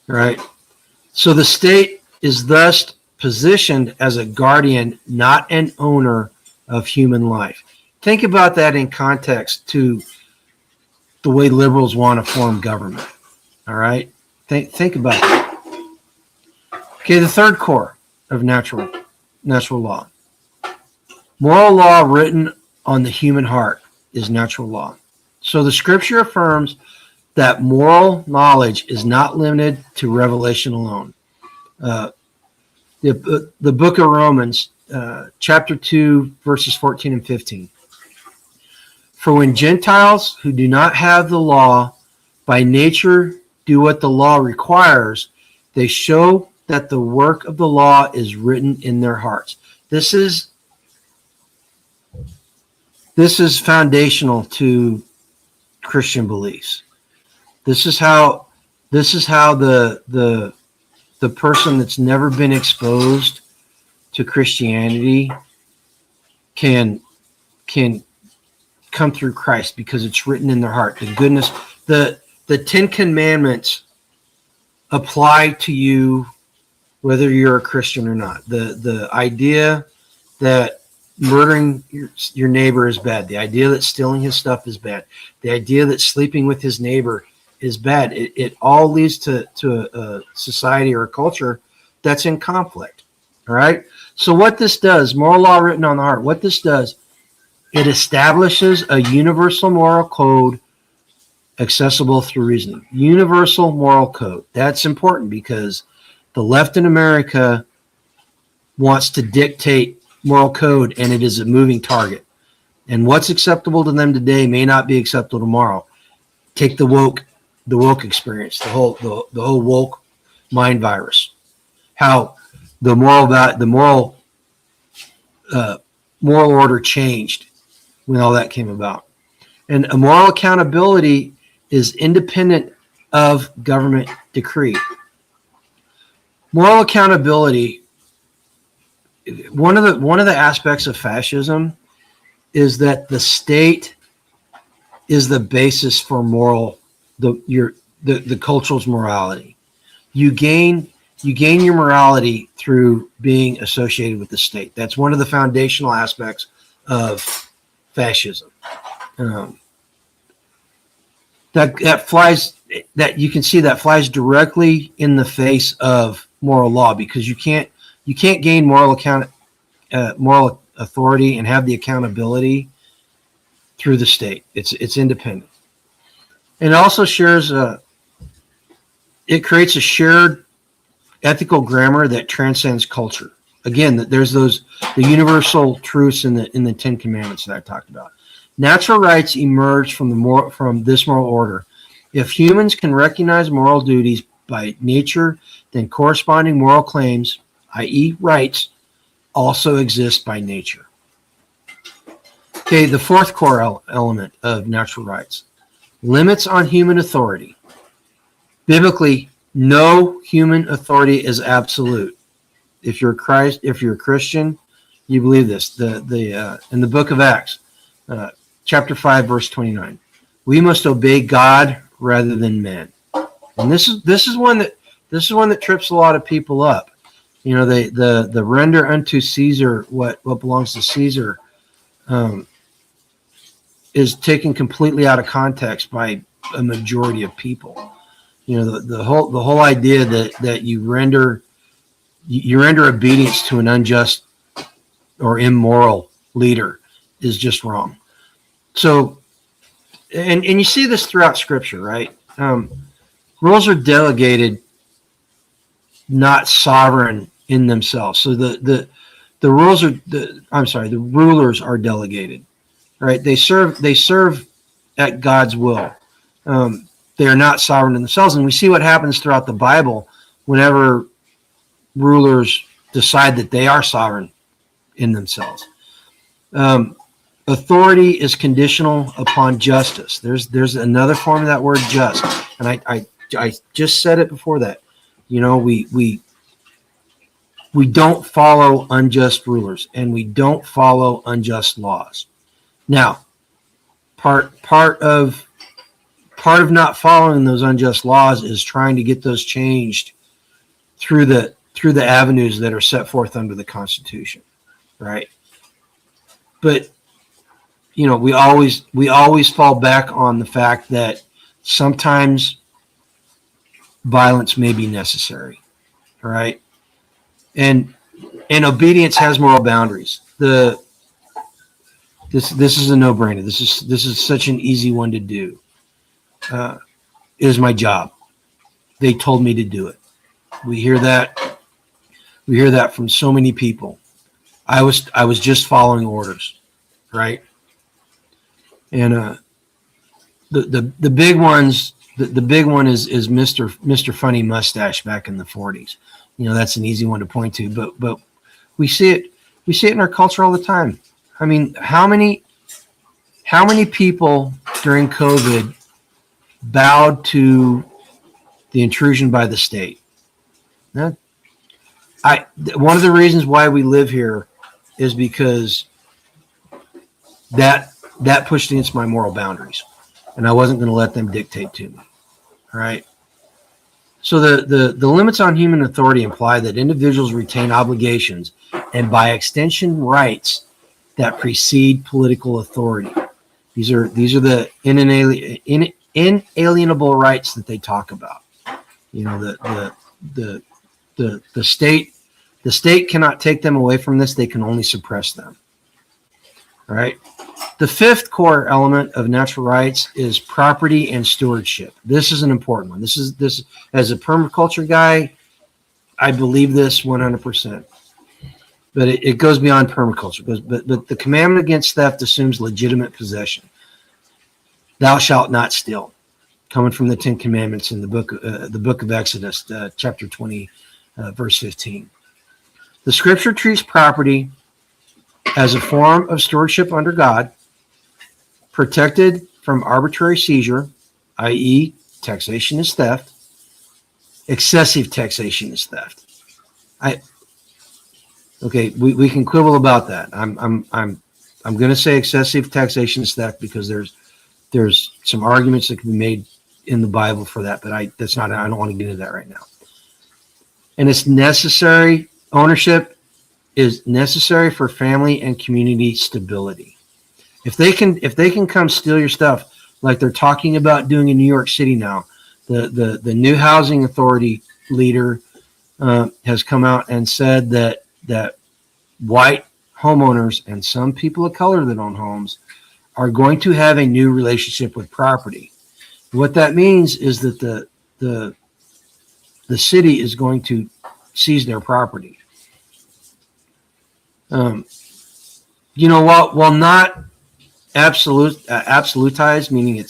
All right. So the state is thus positioned as a guardian, not an owner of human life. Think about that in context to the way liberals want to form government. All right. Think about it. Okay, the third core of natural law. Moral law written on the human heart is natural law. So the scripture affirms that moral knowledge is not limited to revelation alone. The book of Romans, chapter 2, verses 14 and 15. For when Gentiles who do not have the law by nature do what the law requires, they show that the work of the law is written in their hearts. This is foundational to Christian beliefs. This is how the person that's never been exposed to Christianity can come through Christ, because it's written in their heart. The goodness, the 10 Commandments apply to you whether you're a Christian or not. The idea that murdering your neighbor is bad, the idea that stealing his stuff is bad, the idea that sleeping with his neighbor is bad, it all leads to a society or a culture that's in conflict. All right. So what this does, moral law written on the heart, what this does, it establishes a universal moral code accessible through reasoning. Universal moral code. That's important because the left in America wants to dictate moral code, and it is a moving target. And what's acceptable to them today may not be acceptable tomorrow. Take the woke experience, the whole woke mind virus. How the moral moral order changed when all that came about. And a moral accountability is independent of government decree. Moral accountability, one of the aspects of fascism is that the state is the basis for the culture's morality. You gain your morality through being associated with the state. That's one of the foundational aspects of fascism. That flies directly in the face of moral law, because you can't gain moral authority and have the accountability through the state. It's independent, and it also it creates a shared ethical grammar that transcends culture. Again, there's the universal truths in the Ten Commandments that I talked about. Natural rights emerge from this moral order. If humans can recognize moral duties by nature, then corresponding moral claims, i.e. rights, also exist by nature. Okay, the fourth core element of natural rights: limits on human authority. Biblically, no human authority is absolute. If you're a Christian, you believe this. In the book of Acts, chapter 5, verse 29, we must obey God rather than men. And this is one that trips a lot of people up. You know, the render unto Caesar what belongs to Caesar is taken completely out of context by a majority of people. You know, the whole idea that you render obedience to an unjust or immoral leader is just wrong. So, and you see this throughout Scripture, right? Rules are delegated, not sovereign in themselves. So the rulers are delegated, right? They serve at God's will. They are not sovereign in themselves, and we see what happens throughout the Bible whenever rulers decide that they are sovereign in themselves. Authority is conditional upon justice. There's another form of that word, just, and I just said it before that. You know, we don't follow unjust rulers, and we don't follow unjust laws. Now, part of not following those unjust laws is trying to get those changed through the avenues that are set forth under the Constitution, right? But you know, we always fall back on the fact that sometimes violence may be necessary, right? And obedience has moral boundaries. This is a no-brainer. This is such an easy one to do. It is my job. They told me to do it. We hear that from so many people. I was just following orders, right? And the big ones, the big one is Mr. Funny Mustache back in the 40s. You know, that's an easy one to point to, but we see it in our culture all the time. I mean, how many people during COVID bowed to the intrusion by the state? One of the reasons why we live here is because that pushed against my moral boundaries, and I wasn't going to let them dictate to me. All right. So the limits on human authority imply that individuals retain obligations and, by extension, rights that precede political authority. These are the inalienable rights that they talk about. You know, the state cannot take them away from this. They can only suppress them. All right. The fifth core element of natural rights is property and stewardship. This is an important one. This as a permaculture guy, I believe this 100%. But it goes beyond permaculture. But the commandment against theft assumes legitimate possession. Thou shalt not steal, coming from the Ten Commandments in the book of Exodus, chapter 20, verse 15. The Scripture treats property as a form of stewardship under God, protected from arbitrary seizure, i.e., taxation is theft. Excessive taxation is theft. We can quibble about that. I'm going to say excessive taxation is theft because there's some arguments that can be made in the Bible for that, but I don't want to get into that right now. And it's necessary. Ownership is necessary for family and community stability. If they can come steal your stuff like they're talking about doing in New York City now, the new housing authority leader has come out and said that white homeowners and some people of color that own homes are going to have a new relationship with property. What that means is that the city is going to seize their property. While not absolutized, meaning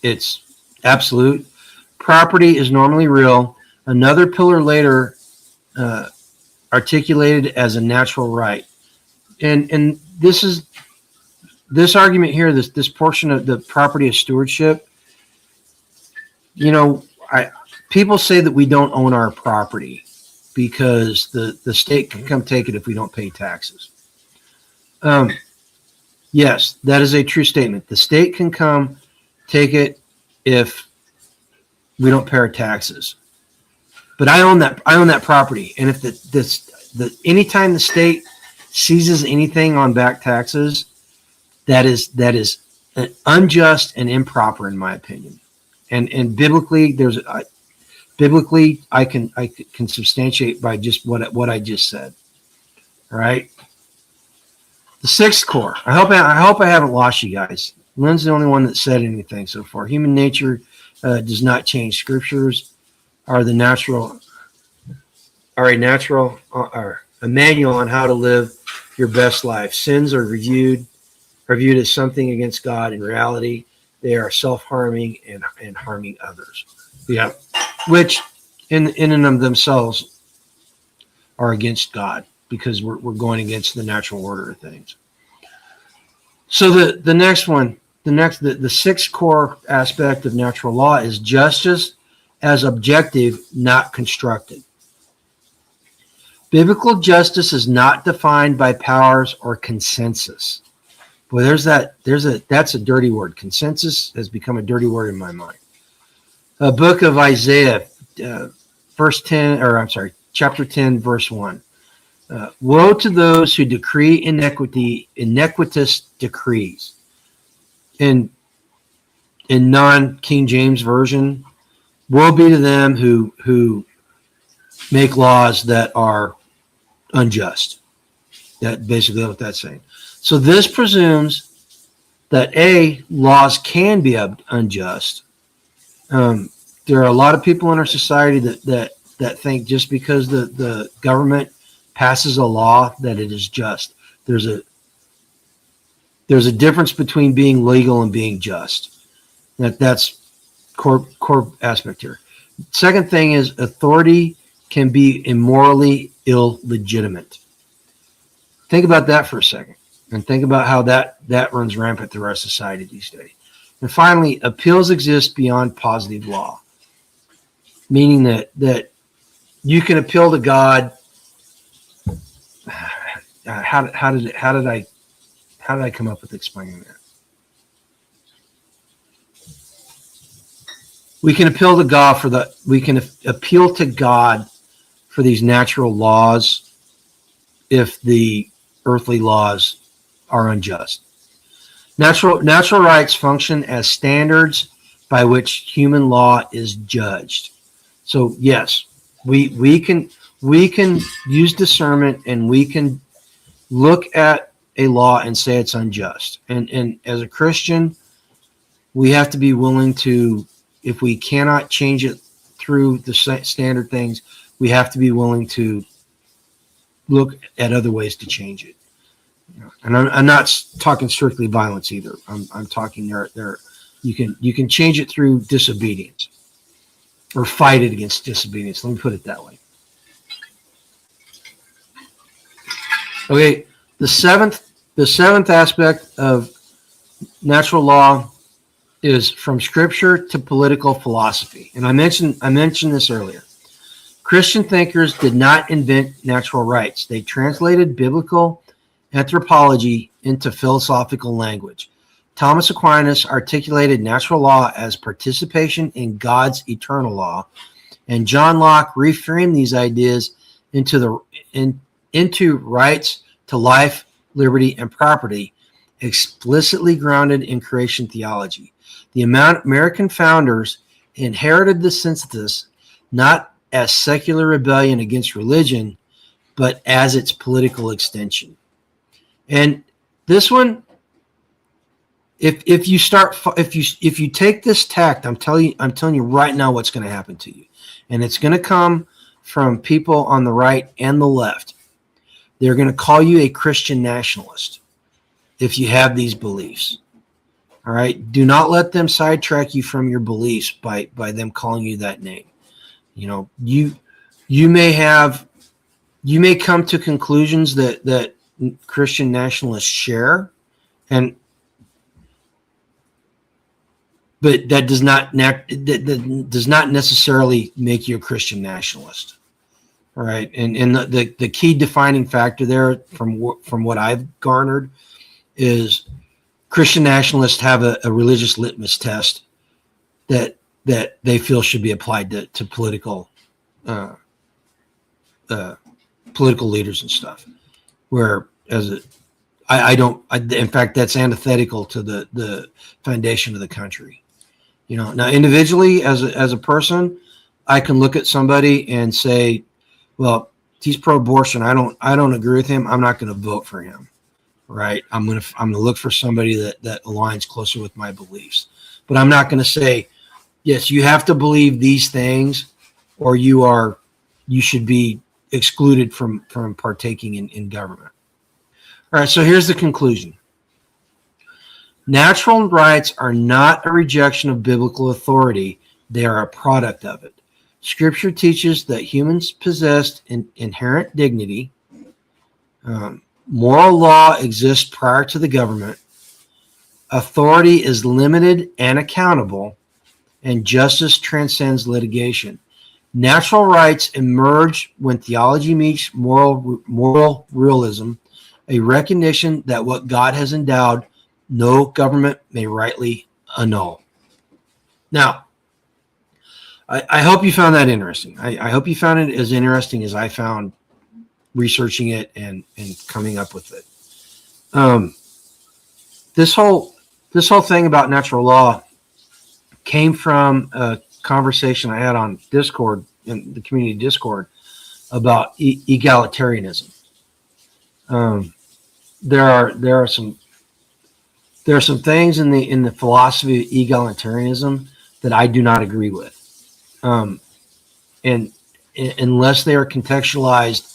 it's absolute, property is normally real. Another pillar later articulated as a natural right, and this argument here, this portion of the property of stewardship. People say that we don't own our property because the state can come take it if we don't pay taxes. Yes, that is a true statement. The state can come take it if we don't pay our taxes. But I own that property, and if anytime the state seizes anything on back taxes, that is unjust and improper in my opinion. And biblically, I can substantiate by just what I just said. All right. The sixth core. I hope I haven't lost you guys. Lynn's the only one that said anything so far. Human nature does not change. Scriptures are a manual on how to live your best life. Sins are viewed as something against God. In reality, they are self-harming and harming others. Yeah, which in and of themselves are against God because we're going against the natural order of things. So the next one, the sixth core aspect of natural law is justice as objective, not constructed. Biblical justice is not defined by powers or consensus. Boy, that's a dirty word. Consensus has become a dirty word in my mind. A book of Isaiah, chapter 10, verse 1. Woe to those who decree iniquitous decrees. In non-King James version, woe be to them who make laws that are unjust. That basically what that's saying. So this presumes that laws can be unjust. There are a lot of people in our society that think just because the government passes a law that it is just. There's a difference between being legal and being just. That's core aspect here. Second thing is authority can be immorally illegitimate. Think about that for a second, and think about how that runs rampant through our society these days. And finally, appeals exist beyond positive law, meaning that you can appeal to God. How did I come up with explaining that? We can appeal to God for these natural laws if the earthly laws are unjust. Natural rights function as standards by which human law is judged. So yes, we can use discernment, and we can look at a law and say it's unjust. And as a Christian, we have to be willing to, if we cannot change it through the standard things, we have to be willing to look at other ways to change it. And I'm not talking strictly violence either. I'm talking there. You can change it through disobedience, or fight it against disobedience. Let me put it that way. Okay, The seventh aspect of natural law is from scripture to political philosophy. And I mentioned this earlier. Christian thinkers did not invent natural rights. They translated biblical anthropology into philosophical language. Thomas Aquinas articulated natural law as participation in God's eternal law, and John Locke reframed these ideas into rights to life, liberty, and property, explicitly grounded in creation theology. The American founders inherited the synthesis not as secular rebellion against religion, but as its political extension. And this one, if you take this tact, I'm telling you right now what's going to happen to you, and it's going to come from people on the right and the left. They're going to call you a Christian nationalist if you have these beliefs. All right. Do not let them sidetrack you from your beliefs by them calling you that name. You know, you may come to conclusions that Christian nationalists share, but that does not necessarily make you a Christian nationalist. All right. And the key defining factor there from what I've garnered is Christian nationalists have a religious litmus test that they feel should be applied to political leaders and stuff. Where in fact, that's antithetical to the foundation of the country. You know, now individually as a person, I can look at somebody and say, well, he's pro-abortion. I don't agree with him. I'm not going to vote for him. Right. I'm going to look for somebody that aligns closer with my beliefs. But I'm not going to say, yes, you have to believe these things or you should be excluded from partaking in government. All right. So here's the conclusion. Natural rights are not a rejection of biblical authority. They are a product of it. Scripture teaches that humans possess an inherent dignity. Moral law exists prior to the government. Authority is limited and accountable, and justice transcends litigation. Natural rights emerge when theology meets moral realism, a recognition that what God has endowed, no government may rightly annul. Now, I hope you found that interesting. I hope you found it as interesting as I found researching it and coming up with it. This whole thing about natural law came from a conversation I had on Discord, in the community Discord, about egalitarianism. There are some things in the philosophy of egalitarianism that I do not agree with, and unless they are contextualized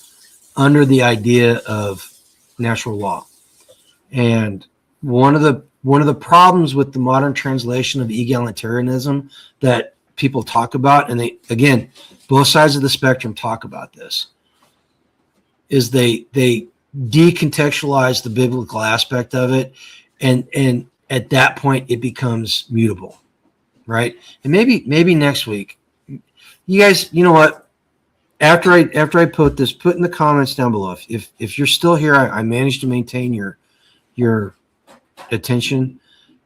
under the idea of natural law. And one of the problems with the modern translation of egalitarianism that people talk about, and again, both sides of the spectrum talk about this, is they decontextualize the biblical aspect of it, and at that point it becomes mutable, right? And maybe next week, you guys, you know what? After I put this, put in the comments down below. If you're still here, I managed to maintain your attention.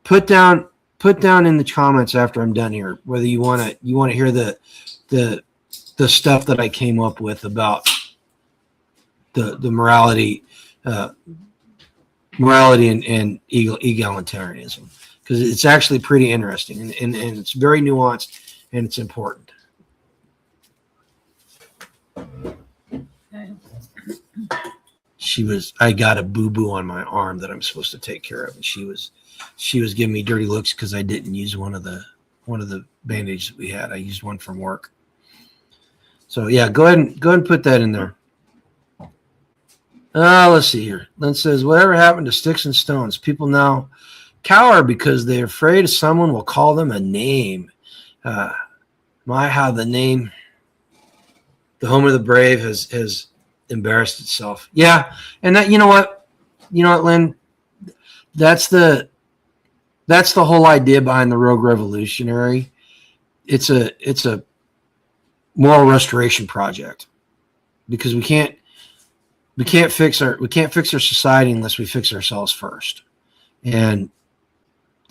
Put down in the comments after I'm done here whether you want to hear the stuff that I came up with about the morality and egalitarianism, because it's actually pretty interesting and it's very nuanced and it's important. I got a boo-boo on my arm that I'm supposed to take care of, and she was giving me dirty looks because I didn't use one of the bandages that we had. I used one from work. So yeah, go ahead and put that in there. Let's see here. Lynn says, whatever happened to sticks and stones? People now cower because they're afraid someone will call them a name. How the name, the home of the brave, has embarrassed itself. Yeah, and that, you know what? you know what, Lynn? That's the whole idea behind the Rogue Revolutionary. It's a moral restoration project, because we can't fix our society unless we fix ourselves first. And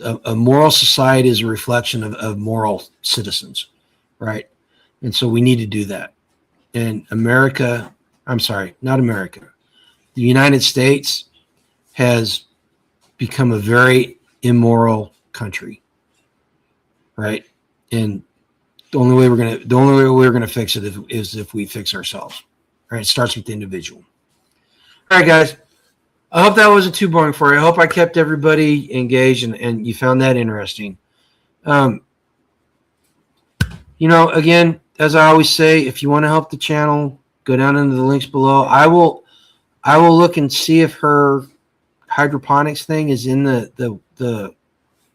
a moral society is a reflection of moral citizens, right? And so we need to do that. And not America. The United States has become a very immoral country, right? And the only way we're gonna fix it is if we fix ourselves. Right? It starts with the individual. All right, guys. I hope that wasn't too boring for you. I hope I kept everybody engaged and you found that interesting. Again, as I always say, if you want to help the channel, go down into the links below. I will look and see if her hydroponics thing is in the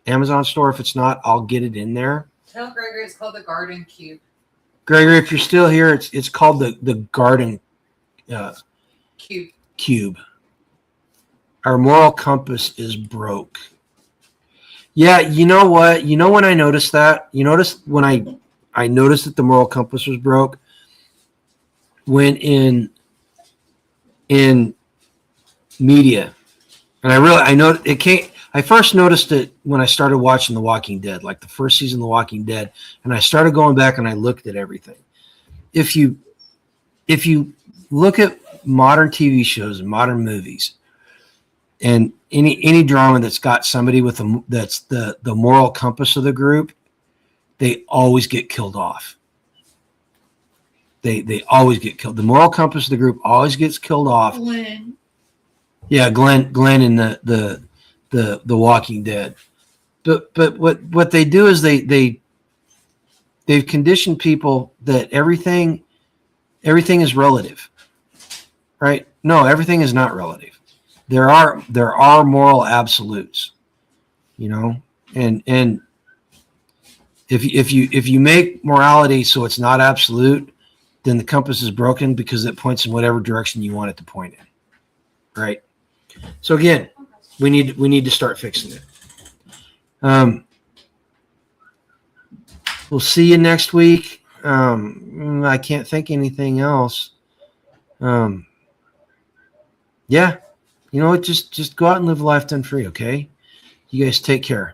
Amazon store. If it's not, I'll get it in there. Tell Gregory it's called the Garden Cube. Gregory, if you're still here, it's called the Garden Cube. Our moral compass is broke. Yeah, you know what? You know when I noticed that? You noticed when I noticed that the moral compass was broke? When in media. And I first noticed it when I started watching The Walking Dead, like the first season of The Walking Dead, and I started going back and I looked at everything. If you look at modern TV shows and modern movies, and any drama that's got somebody that's the moral compass of the group, they always get killed off. They always get killed. The moral compass of the group always gets killed off. Glenn. Yeah, Glenn in the Walking Dead. But what they do is they've conditioned people that everything is relative. Right? No, everything is not relative. There are moral absolutes, and if you make morality so it's not absolute, then the compass is broken because it points in whatever direction you want it to point in, right? So again, we need to start fixing it. We'll see you next week. I can't think anything else. Yeah. You know what? Just go out and live life done free, okay? You guys take care.